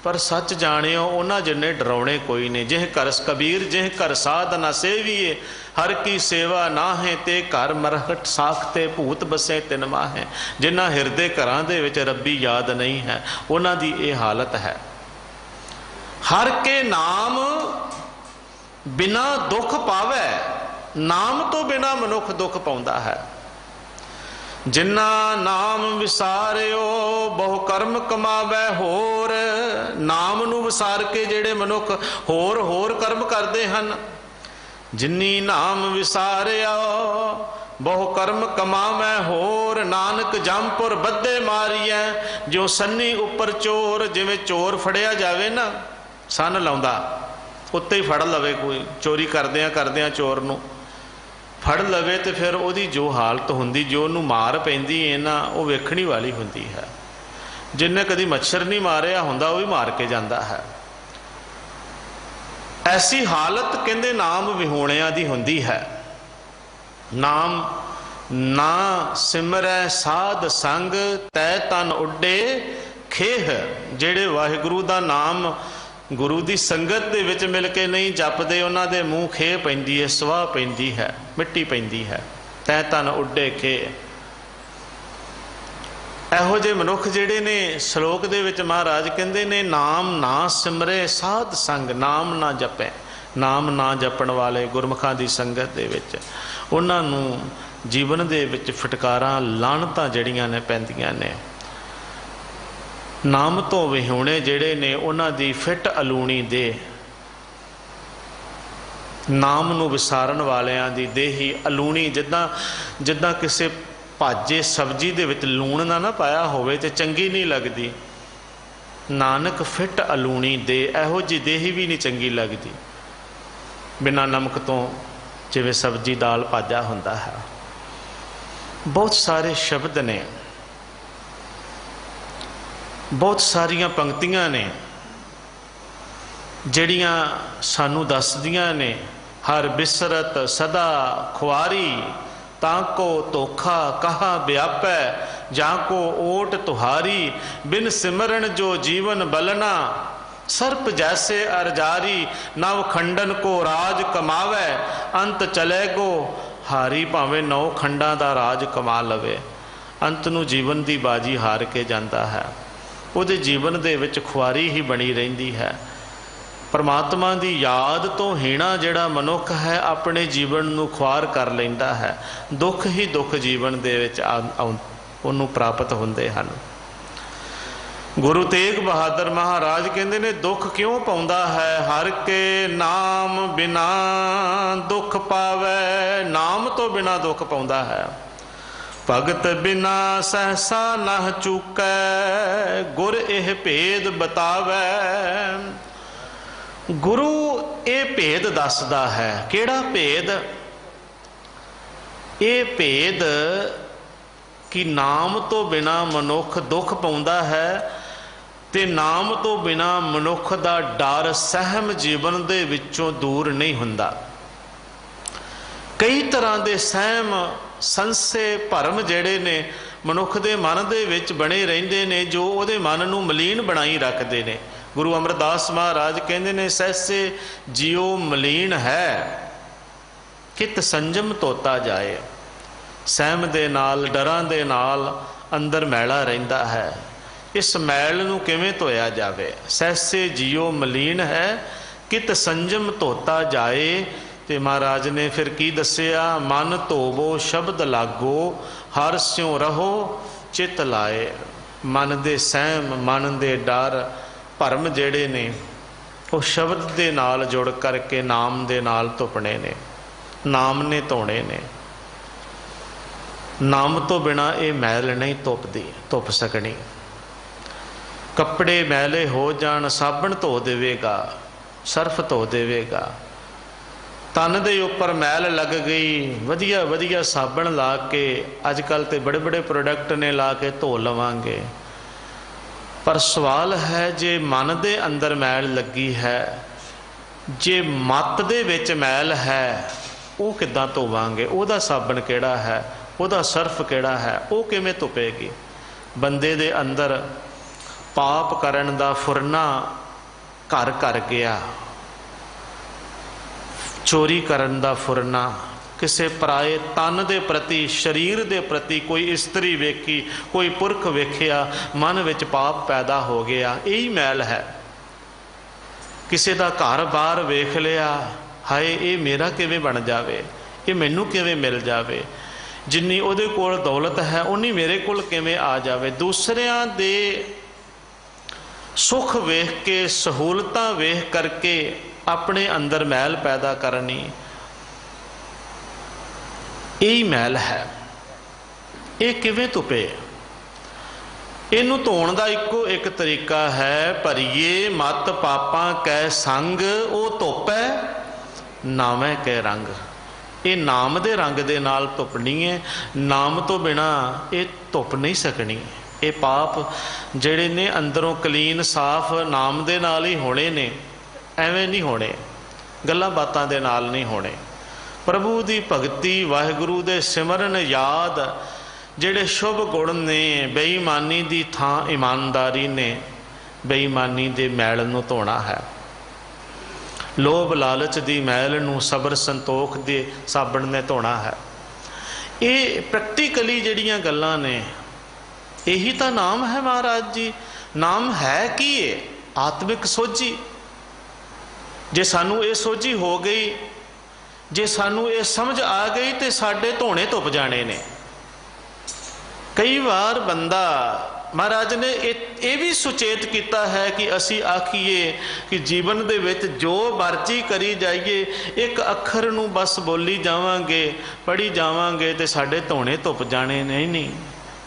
ਪਰ ਸੱਚ ਜਾਣਿਓ ਉਹਨਾਂ ਜਿੰਨੇ ਡਰਾਉਣੇ ਕੋਈ ਨਹੀਂ। ਜਿਹ ਘਰ ਕਬੀਰ ਜਿਹ ਘਰ ਸਾਧ ਨਾ ਸੇਵੀਏ, ਹਰ ਕੀ ਸੇਵਾ ਨਾ ਹੈ ਤੇ ਘਰ ਮਰਹਟ ਸਾਖਤੇ ਭੂਤ ਬਸੇ ਤਿਨ ਮਾਹੇ। ਜਿਨ੍ਹਾਂ ਹਿਰਦੇ ਘਰਾਂ ਦੇ ਵਿੱਚ ਰੱਬੀ ਯਾਦ ਨਹੀਂ ਹੈ, ਉਹਨਾਂ ਦੀ ਇਹ ਹਾਲਤ ਹੈ। ਹਰ ਕੇ ਨਾਮ ਬਿਨਾ ਦੁੱਖ ਪਾਵੈ, ਨਾਮ ਤੋਂ ਬਿਨਾ ਮਨੁੱਖ ਦੁੱਖ ਪਾਉਂਦਾ ਹੈ। ਜਿਨ੍ਹਾਂ ਨਾਮ ਵਿਸਾਰਿਓ ਬਹੁ ਕਰਮ ਕਮਾਵੈ ਹੋਰ। ਨਾਮ ਨੂੰ ਵਿਸਾਰ ਕੇ ਜਿਹੜੇ ਮਨੁੱਖ ਹੋਰ ਹੋਰ ਕਰਮ ਕਰਦੇ ਹਨ। ਜਿਨੀ ਨਾਮ ਵਿਸਾਰਿਆ ਬਹੁ ਕਰਮ ਕਮਾਵੈ ਹੋਰ। ਨਾਨਕ ਜੰਮਪੁਰ ਬੱਧੇ ਮਾਰੀਐ ਜੋ ਸੰਨੀ ਉੱਪਰ ਚੋਰ। ਜਿਵੇਂ ਚੋਰ ਫੜਿਆ ਜਾਵੇ ਨਾ, ਸੰਨ ਲਾਉਂਦਾ, ਉੱਤੇ ਹੀ ਫੜ ਲਵੇ ਕੋਈ, ਚੋਰੀ ਕਰਦਿਆਂ ਕਰਦਿਆਂ ਚੋਰ ਨੂੰ ਫੜ ਲਵੇ ਤੇ ਫਿਰ ਉਹਦੀ ਜੋ ਹਾਲਤ ਹੁੰਦੀ, ਜੋ ਉਹਨੂੰ ਮਾਰ ਪੈਂਦੀ ਹੈ ਨਾ, ਉਹ ਵੇਖਣੀ ਵਾਲੀ ਹੁੰਦੀ ਹੈ। ਜਿੰਨੇ ਕਦੀ ਮੱਛਰ ਨਹੀਂ ਮਾਰਿਆ ਹੁੰਦਾ, ਉਹ ਵੀ ਮਾਰ ਕੇ ਜਾਂਦਾ ਹੈ। ਐਸੀ ਹਾਲਤ ਕਹਿੰਦੇ ਨਾਮ ਵਿਹੂਣਿਆਂ ਦੀ ਹੁੰਦੀ ਹੈ। ਨਾਮ ਨਾ ਸਿਮਰੈ ਸਾਧ ਸੰਗ, ਤੈ ਤਨ ਉੱਡੇ ਖੇਹ। ਜਿਹੜੇ ਵਾਹਿਗੁਰੂ ਦਾ ਨਾਮ ਗੁਰੂ ਦੀ ਸੰਗਤ ਦੇ ਵਿੱਚ ਮਿਲ ਕੇ ਨਹੀਂ ਜਪਦੇ, ਉਹਨਾਂ ਦੇ ਮੂੰਹ ਖੇਹ ਪੈਂਦੀ ਹੈ, ਸਵਾਹ ਪੈਂਦੀ ਹੈ, ਮਿੱਟੀ ਪੈਂਦੀ ਹੈ। ਤੈ ਤਨ ਉੱਡੇ ਖੇਹ। ਇਹੋ ਜਿਹੇ ਮਨੁੱਖ ਜਿਹੜੇ ਨੇ, ਸ਼ਲੋਕ ਦੇ ਵਿੱਚ ਮਹਾਰਾਜ ਕਹਿੰਦੇ ਨੇ, ਨਾਮ ਨਾ ਸਿਮਰੇ ਸਾਧ ਸੰਗ। ਨਾਮ ਨਾ ਜਪੇ, ਨਾਮ ਨਾ ਜਪਣ ਵਾਲੇ ਗੁਰਮੁਖਾਂ ਦੀ ਸੰਗਤ ਦੇ ਵਿੱਚ ਉਹਨਾਂ ਨੂੰ ਜੀਵਨ ਦੇ ਵਿੱਚ ਫਟਕਾਰਾਂ, ਲਾਹਨਤਾਂ ਜਿਹੜੀਆਂ ਨੇ ਪੈਂਦੀਆਂ ਨੇ। ਨਾਮ ਤੋਂ ਵਿਹੂਣੇ ਜਿਹੜੇ ਨੇ, ਉਹਨਾਂ ਦੀ ਫਿੱਟ ਅਲੂਣੀ ਦੇ, ਨਾਮ ਨੂੰ ਵਿਸਾਰਨ ਵਾਲਿਆਂ ਦੀ ਦੇਹੀ ਅਲੂਣੀ। ਜਿੱਦਾਂ ਕਿਸੇ ਭਾਜੇ ਸਬਜ਼ੀ ਦੇ ਵਿੱਚ ਲੂਣ ਨਾ ਪਾਇਆ ਹੋਵੇ ਤੇ ਚੰਗੀ ਨਹੀਂ ਲੱਗਦੀ। ਨਾਨਕ ਫਿੱਟ ਅਲੂਣੀ ਦੇ, ਇਹੋ ਜਿਹੀ ਦੇਹੀ ਵੀ ਨਹੀਂ ਚੰਗੀ ਲੱਗਦੀ ਬਿਨਾਂ ਨਮਕ ਤੋਂ, ਜਿਵੇਂ ਸਬਜ਼ੀ ਦਾਲ ਭਾਜਾ ਹੁੰਦਾ ਹੈ। ਬਹੁਤ ਸਾਰੇ ਸ਼ਬਦ ਨੇ, ਬਹੁਤ ਸਾਰੀਆਂ ਪੰਕਤੀਆਂ ਨੇ ਜਿਹੜੀਆਂ ਸਾਨੂੰ ਦੱਸਦੀਆਂ ਨੇ, ਹਰ ਬਿਸਰਤ ਸਦਾ ਖੁਆਰੀ। ਤਾਂ ਕੋ ਧੋਖਾ ਕਹਾ ਵਿਆਪੈ, ਜਾਂ ਕੋ ਓਟ ਤੁਹਾਰੀ। ਬਿਨ ਸਿਮਰਨ ਜੋ ਜੀਵਨ ਬਲਨਾ, ਸਰਪ ਜੈਸੇ ਅਰਜਾਰੀ। ਨਵ ਖੰਡਨ ਕੋ ਰਾਜ ਕਮਾਵੈ, ਅੰਤ ਚਲੇ ਗੋ ਹਾਰੀ। ਭਾਵੇਂ 9 ਖੰਡਾਂ ਦਾ ਰਾਜ ਕਮਾ ਲਵੇ, ਅੰਤ ਨੂੰ ਜੀਵਨ ਦੀ ਬਾਜੀ ਹਾਰ ਕੇ ਜਾਂਦਾ ਹੈ। ਉਹਦੇ ਜੀਵਨ ਦੇ ਵਿੱਚ ਖੁਆਰੀ ਹੀ ਬਣੀ ਰਹਿੰਦੀ ਹੈ। ਪਰਮਾਤਮਾ ਦੀ ਯਾਦ ਤੋਂ ਹੀਣਾ ਜਿਹੜਾ ਮਨੁੱਖ ਹੈ, ਆਪਣੇ ਜੀਵਨ ਨੂੰ ਖੁਆਰ ਕਰ ਲੈਂਦਾ ਹੈ। ਦੁੱਖ ਹੀ ਦੁੱਖ ਜੀਵਨ ਦੇ ਵਿੱਚ ਉਹਨੂੰ ਪ੍ਰਾਪਤ ਹੁੰਦੇ ਹਨ। ਗੁਰੂ ਤੇਗ ਬਹਾਦਰ ਮਹਾਰਾਜ ਕਹਿੰਦੇ ਨੇ, ਦੁੱਖ ਕਿਉਂ ਪਾਉਂਦਾ ਹੈ? ਹਰ ਕੇ ਨਾਮ ਬਿਨਾ ਦੁੱਖ ਪਾਵੈ। ਨਾਮ ਤੋਂ ਬਿਨਾ ਦੁੱਖ ਪਾਉਂਦਾ ਹੈ। ਭਗਤ ਬਿਨਾ ਸਹਸਾ ਨਹ ਚੂਕੈ, ਗੁਰ ਇਹ ਭੇਦ ਬਤਾਵੈ। ਗੁਰੂ ਇਹ ਭੇਦ ਦੱਸਦਾ ਹੈ। ਕਿਹੜਾ ਭੇਦ? ਇਹ ਭੇਦ ਕਿ ਨਾਮ ਤੋਂ ਬਿਨਾ ਮਨੁੱਖ ਦੁੱਖ ਪਾਉਂਦਾ ਹੈ, ਤੇ ਨਾਮ ਤੋਂ ਬਿਨਾ ਮਨੁੱਖ ਦਾ ਡਰ, ਸਹਿਮ ਜੀਵਨ ਦੇ ਵਿੱਚੋਂ ਦੂਰ ਨਹੀਂ ਹੁੰਦਾ। ਕਈ ਤਰ੍ਹਾਂ ਦੇ ਸਹਿਮ, ਸੰਸੇ, ਭਰਮ ਜਿਹੜੇ ਨੇ ਮਨੁੱਖ ਦੇ ਮਨ ਦੇ ਵਿੱਚ ਬਣੇ ਰਹਿੰਦੇ ਨੇ, ਜੋ ਉਹਦੇ ਮਨ ਨੂੰ ਮਲੀਨ ਬਣਾਈ ਰੱਖਦੇ ਨੇ। ਗੁਰੂ ਅਮਰਦਾਸ ਮਹਾਰਾਜ ਕਹਿੰਦੇ ਨੇ, ਸਹਿਸੇ ਜਿਉ ਮਲੀਨ ਹੈ, ਕਿਤ ਸੰਜਮ ਤੋਤਾ ਜਾਏ। ਸਹਿਮ ਦੇ ਨਾਲ, ਡਰਾਂ ਦੇ ਨਾਲ ਅੰਦਰ ਮੈਲਾ ਰਹਿੰਦਾ ਹੈ। ਇਸ ਮੈਲ ਨੂੰ ਕਿਵੇਂ ਧੋਇਆ ਜਾਵੇ? ਸਹਿਸੇ ਜਿਉ ਮਲੀਨ ਹੈ, ਕਿਤ ਸੰਜਮ ਤੋਤਾ ਜਾਏ। ਤੇ ਮਹਾਰਾਜ ਨੇ ਫਿਰ ਕੀ ਦੱਸਿਆ? ਮਨ ਧੋਵੋ ਸ਼ਬਦ ਲਾਗੋ, ਹਰ ਸਿਉ ਰਹੋ ਚਿਤ ਲਾਏ। ਮਨ ਦੇ ਸਹਿਮ, ਮਨ ਦੇ ਡਰ, ਭਰਮ ਜਿਹੜੇ ਨੇ, ਉਹ ਸ਼ਬਦ ਦੇ ਨਾਲ ਜੁੜ ਕਰਕੇ ਨਾਮ ਦੇ ਨਾਲ ਧੁਪਣੇ ਨੇ, ਨਾਮ ਨੇ ਧੋਣੇ ਨੇ। नाम तो बिना ये मैल नहीं धुप सकनी। कपड़े मैले हो जान साबण धो देवेगा, सर्फ धो देवेगा। तन दे उपर मैल लग गई, वधिया वधिया साबण ला के, अजकल तो बड़े बड़े प्रोडक्ट ने ला के धो लवांगे। पर सवाल है, जे मन दे अंदर मैल लगी है, जे मत दे विच मैल है, वो किद्दां धोवांगे? उहदा साबण किहड़ा है, उहदा सर्फ किहड़ा है, वो किवें धुपेगी? बंदे दे अंदर पाप करन दा फुरना घर कर गया, चोरी करन दा फुरना, किसी पराए तन दे प्रति, शरीर दे प्रति, कोई स्त्री वेखी, कोई पुरख वेखिया, मन विच पाप पैदा हो गया। यही मैल है। किसी दा घर बार वेख लिया, हाय ये मेरा किवें बन जावे, ये मैनू किवें मिल जावे, जिन्नी उहदे कोल दौलत है उन्नी मेरे कोल किवें आ जावे। दूसरियां दे सुख वेख के, सहूलतां वेख करके अपने अंदर मैल पैदा करनी, यही मैल है। ये किवें धुपे? इनू धोण दा इक्को एक तरीका है, भरीए मत पापां कै संग, ओ धुपै नामै कै रंग। ये नाम दे रंग दे नाल धुपनी है, नाम तो बिना ये धुप नहीं सकनी। ये पाप जिहड़े ने अंदरों क्लीन साफ नाम दे नाल ही होने ने, एवें नहीं होने, गल्लां बातां दे नाल नहीं होने। प्रभु दी भगती, वाहिगुरु दे सिमरन याद, जिहड़े शुभ गुण ने, बेईमानी दी थां ईमानदारी ने, बेईमानी दे मैल नूं धोना है। लोभ लालच दी मैल नूं सबर संतोख दे साबण ने धोना है। ये प्रैक्टिकली जिहड़ियां गल्लां ने, यही तो नाम है महाराज जी। नाम है की है? आत्मिक सोझी। जे सानू ये सोझी हो गई, जे सानू ये समझ आ गई, तो साडे धोने धुप जाने ने। कई बार बंदा, महाराज ने ये भी सुचेत किया है कि असी आखिए कि जीवन दे विच जो मर्जी करी जाइए, एक अखर नू बस बोली जावांगे, पढ़ी जावांगे, तो साडे धोने धुप जाने नहीं।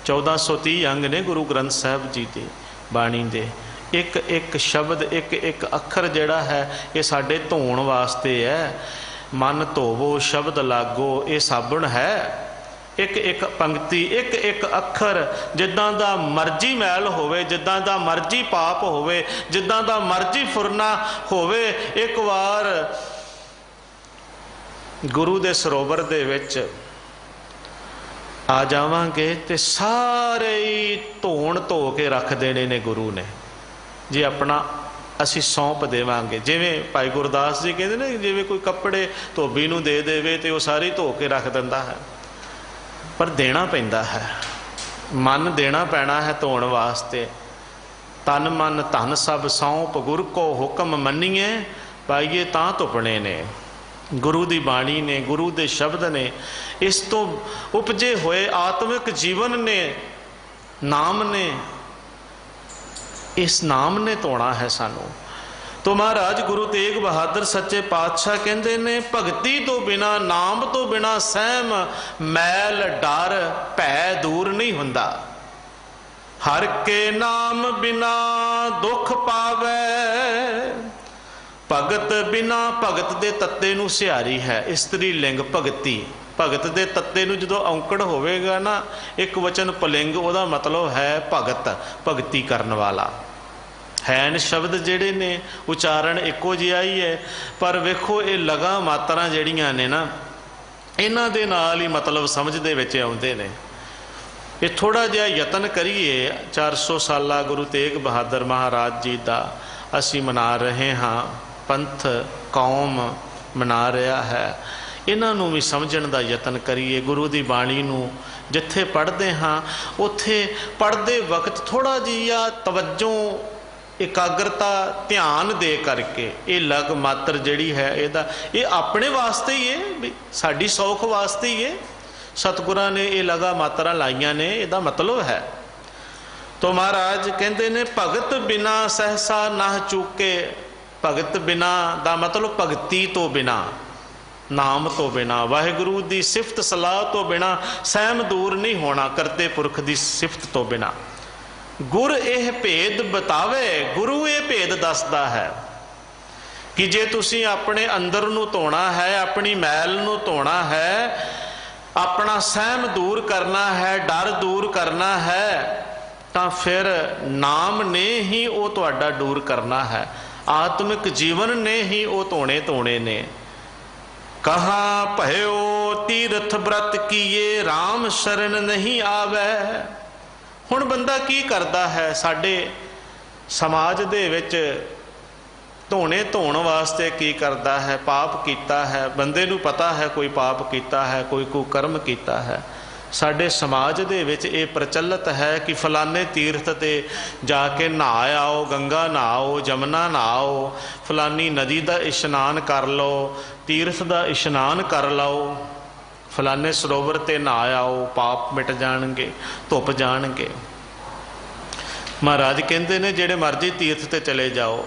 1430 अंग ने गुरु ग्रंथ साहब जी की बाणी दे। एक एक शब्द, एक एक अखर जिहड़ा है, ये साडे धोण वास्ते है। मन धोवो शब्द लागो, ये साबण है। एक एक पंक्ति, एक एक अखर, जिद्दां दा मर्जी मैल होवे, जिद्दां दा मर्जी पाप होवे, जिद्दां दा मर्जी फुरना होवे, एक बार गुरु दे सरोवर दे विच आ जावांगे तो सारे ही धोण धो के रख देने ने गुरु ने, जे अपना असी सौंप देवांगे। जिवें भाई गुरदास जी कहते ने, जिवें कोई कपड़े धोबी नूं दे देवे तो वह सारी धो के रख दिंदा है, पर देना पैंदा है, मन देना पैना है धोण वास्ते। तन मन धन सब सौंप गुर को हुक्म मन्नीए, पाइए तां धुपणे ने। गुरु दी बाणी ने, गुरु दे शब्द ने, इस तो उपजे हुए आत्मिक जीवन ने, नाम ने, इस नाम ने धोना है सानू। तो महाराज गुरु तेग बहादुर सच्चे पातशाह कहते ने, भगती तो बिना, नाम तो बिना सहम मैल डर भै दूर नहीं हुंदा। हर के नाम बिना दुख पावे, भगत बिना, भगत दे तत्ते नूं सिहारी है। इस्त्री लिंग भगती, भगत दे तत्ते नूं जदों औंकड़ होवेगा ना, एक वचन पुलिंग, उहदा मतलब है भगत, भगती करन वाला। हैन शब्द जिहड़े ने उचारण इक्को जिहा ही है, पर वेखो ये लगा मात्रा जिहड़ियां ने ना, इन्हां दे नाल ही मतलब समझ दे विच आउंदे ने। ये थोड़ा जिहा यतन करिए। 400 साला गुरु तेग बहादुर महाराज जी दा असी मना रहे हाँ, पंथ कौम मना रहा है, इन्हां नूं भी समझण दा यतन करिए। गुरु दी बाणी नूं जिथे पढ़ते हाँ, उत्थे पढ़ते वक्त थोड़ा जिहा तवज्जो, एकाग्रता, ध्यान दे करके, ये लग मात्र जिहड़ी है इहदा, ये अपने वास्ते ही है, भी साडी सौख वास्ते ही है। सतगुरां ने ये लगा मात्रा लाइयां ने, इहदा मतलब है। तो महाराज कहते ने, भगत बिना सहसा ना चूके। भगत बिना दा मतलब भगती तो बिना, नाम तो बिना, वाहिगुरु की सिफत सलाह तो बिना सहम दूर नहीं होना, करते पुरख की सिफत तो बिना। गुर यह भेद बतावे, गुरु ये भेद दसदा है कि जे तुसी अपने अंदर नू धोना है, अपनी मैल नू धोना है, अपना सहम दूर करना है, डर दूर करना है, तो फिर नाम ने ही वो तुहाडा दूर करना है, आत्मिक जीवन ने ही वो धोने ने। कहाँ भयो तीर्थ व्रत कीए, राम शरण नहीं आवे। हुण बंदा की करदा है, साडे समाज दे विच धोण वास्ते की करदा है, पाप कीता है, बंदे नूं पता है कोई पाप कीता है, कोई कुकर्म कीता है। साडे समाज दे विच ये प्रचलित है कि फलाने तीर्थ ते जाके नहा आओ, गंगा नहाओ, जमुना नहाओ, फलानी नदी का इशनान कर लो, तीर्थ का इशनान कर लो, फलाने सरोवर ते नहा आओ, पाप मिट जाणगे, धुप जाणगे। महाराज कहते ने जेड़े मर्जी तीर्थ ते चले जाओ,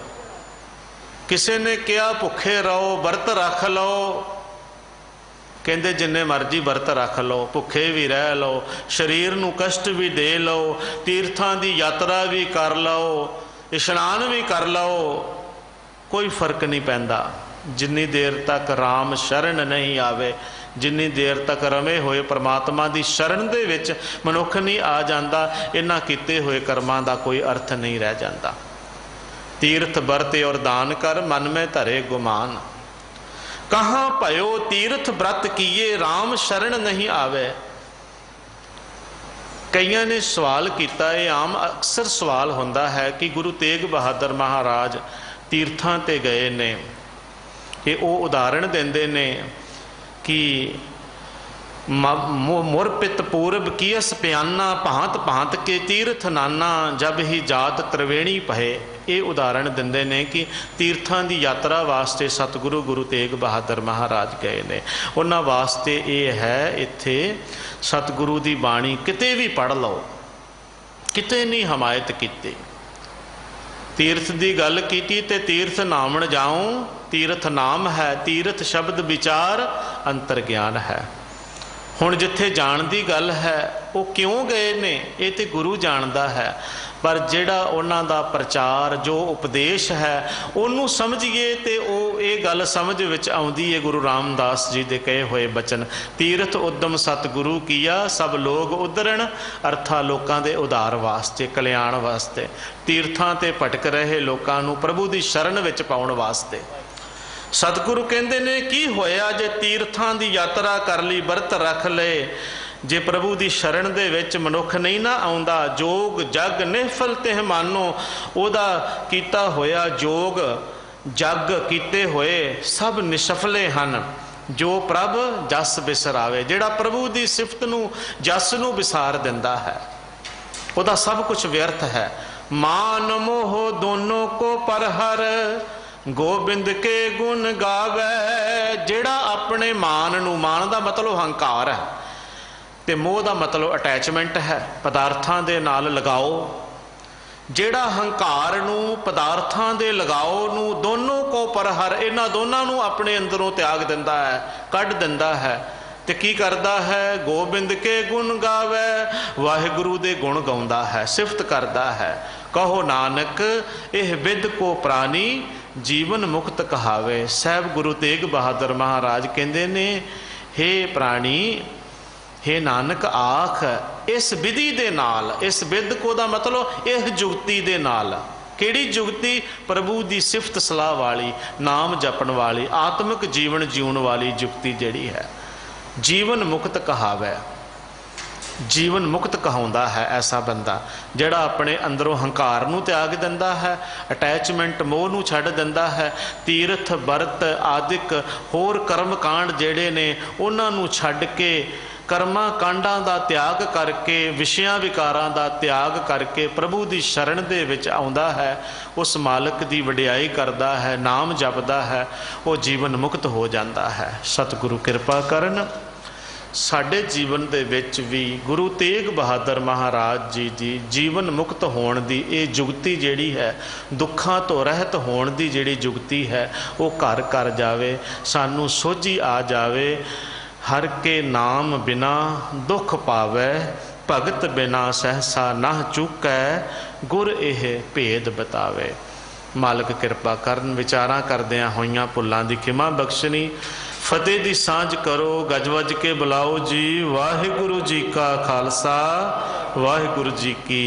किसी ने कहा भुखे रहो, व्रत रख लो, कहते जिन्ने मर्जी व्रत रख लो, भुखे भी रह लो, शरीर नूं कष्ट भी दे लो, तीर्थां दी यात्रा भी कर लो, इशनान भी कर लो, कोई फर्क नहीं पैंदा जिन्नी देर तक राम शरण नहीं आवे, जिन्नी देर तक रमे होए परमात्मा की शरण दे विच मनुख नहीं आ जाता, इन्हां कीते हुए कर्मां दा कोई अर्थ नहीं रह जाता। तीर्थ व्रत और दान कर, मन में धरे गुमान। कहाँ भयो तीर्थ व्रत कीए, राम शरण नहीं आवे। कईयां ने सवाल किया, ये आम अक्सर सवाल होंदा है कि गुरु तेग बहादुर महाराज तीर्थां ते गए ने, ये वो उदाहरण देंदे ने कि मुरपित पूरब कियस प्याना, भांत भांत के तीर्थ नाना, जब ही जात त्रिवेणी पहे। ये उदाहरण दिंदे ने कि तीर्थां दी यात्रा वास्ते सतगुरु गुरु तेग बहादुर महाराज गए ने। उन्हां वास्ते ये है, इत्थे सतगुरु दी बाणी किते भी पढ़ लो, किते नहीं हमायत कीती। तीर्थ की गल की ते तीर्थ नामण जाऊं, तीर्थ नाम है, तीर्थ शब्द विचार अंतर ज्ञान है। हुण जिथे जाण दी गल है, वो क्यों गए ने ये तो गुरु जानदा है, पर जिहड़ा उन्हां दा प्रचार जो उपदेश है उन्होंने समझिए तो वो ये गल समझ विच आउंदी है। गुरु रामदास जी दे कहे हुए बचन, तीर्थ उद्यम सतगुरु किया, सब लोग उद्धरण, अर्था लोकां दे उधार वास्ते, कल्याण वास्ते। तीर्थां ते भटक रहे लोकां नूं प्रभु दी शरण विच पाउण वास्ते। सतगुरु कहते ने की होया जे तीर्थां दी यात्रा कर ली, व्रत रख ले, जे प्रभु की शरण दे विच मनुख नहीं ना आउंदा, जोग जग निफल ते मानो, ओदा कीता होया जोग जग कीते हुए सब निसफले हन, जो प्रभ जस बिसरावे। जिहड़ा प्रभु की सिफत नूं जस नूं विसार दिंदा है, ओदा सब कुछ व्यर्थ है। मान मोह दोनों को परहर, गोबिंद के गुण गावे। जिहड़ा अपने मान नूं, मान दा मतलब हंकार है, ते मोह दा मतलब अटैचमेंट है, पदार्थां दे नाल लगाओ। जिहड़ा हंकार नूं, पदार्थां दे लगाओ नूं, दोनों को परहर, इन्हां दोनों नूं अपने अंदरों त्याग दिंदा है, कढ दिंदा है, ते की करदा है? गोबिंद के गुण गावे, वाहिगुरु दे गुण गाउंदा है, सिफत करदा है। कहो नानक यह विद को प्राणी, जीवन मुक्त कहावे। साहब गुरु तेग बहादुर महाराज कहते ने, हे प्राणी, हे नानक आख इस विधि दे नाल, इस विद को दा मतलब इस जुगती दे नाल। किहड़ी जुगती? प्रभु की सिफत सलाह वाली, नाम जपण वाली, आत्मिक जीवन जीवन वाली जुगती जिहड़ी है। जीवन मुक्त कहावे, जीवन मुक्त कहाउंदा है ऐसा बंदा जिहड़ा अपने अंदरों हंकार नूं त्याग दिंदा है, अटैचमेंट मोह नूं छड्ड दिंदा है, तीर्थ व्रत आदिक होर कर्म कांड जिहड़े ने उन्हां नूं छड्ड के कर्मां कांडां दा त्याग करके, विषयां विकारां दा त्याग करके प्रभु की शरण दे विच आउंदा है, उस मालक की वडियाई करदा है, नाम जपदा है, वो जीवन मुक्त हो जाता है। सतगुरु कृपा करन। ਸਾਡੇ ਜੀਵਨ ਦੇ ਵਿੱਚ ਵੀ ਗੁਰੂ ਤੇਗ ਬਹਾਦਰ ਮਹਾਰਾਜ ਜੀ ਦੀ ਜੀਵਨ ਮੁਕਤ ਹੋਣ ਦੀ ਇਹ ਜੁਗਤੀ ਜਿਹੜੀ ਹੈ, ਦੁੱਖਾਂ ਤੋਂ ਰਹਿਤ ਹੋਣ ਦੀ ਜਿਹੜੀ ਜੁਗਤੀ ਹੈ, ਉਹ ਘਰ ਘਰ ਜਾਵੇ, ਸਾਨੂੰ ਸੋਝੀ ਆ ਜਾਵੇ। ਹਰ ਕੇ ਨਾਮ ਬਿਨਾ ਦੁੱਖ ਪਾਵੈ, ਭਗਤ ਬਿਨਾ ਸਹਸਾ ਨਾ ਚੁਕੈ, ਗੁਰ ਇਹ ਭੇਦ ਬਤਾਵੇ। ਮਾਲਕ ਕਿਰਪਾ ਕਰਨ। ਵਿਚਾਰਾਂ ਕਰਦਿਆਂ ਹੋਈਆਂ ਭੁੱਲਾਂ ਦੀ ਖਿਮਾ ਬਖਸ਼ਣੀ। ਫਤਿਹ ਦੀ ਸਾਂਝ ਕਰੋ, ਗੱਜ ਵੱਜ ਕੇ ਬੁਲਾਓ ਜੀ। ਵਾਹਿਗੁਰੂ ਜੀ ਕਾ ਖਾਲਸਾ, ਵਾਹਿਗੁਰੂ ਜੀ ਕੀ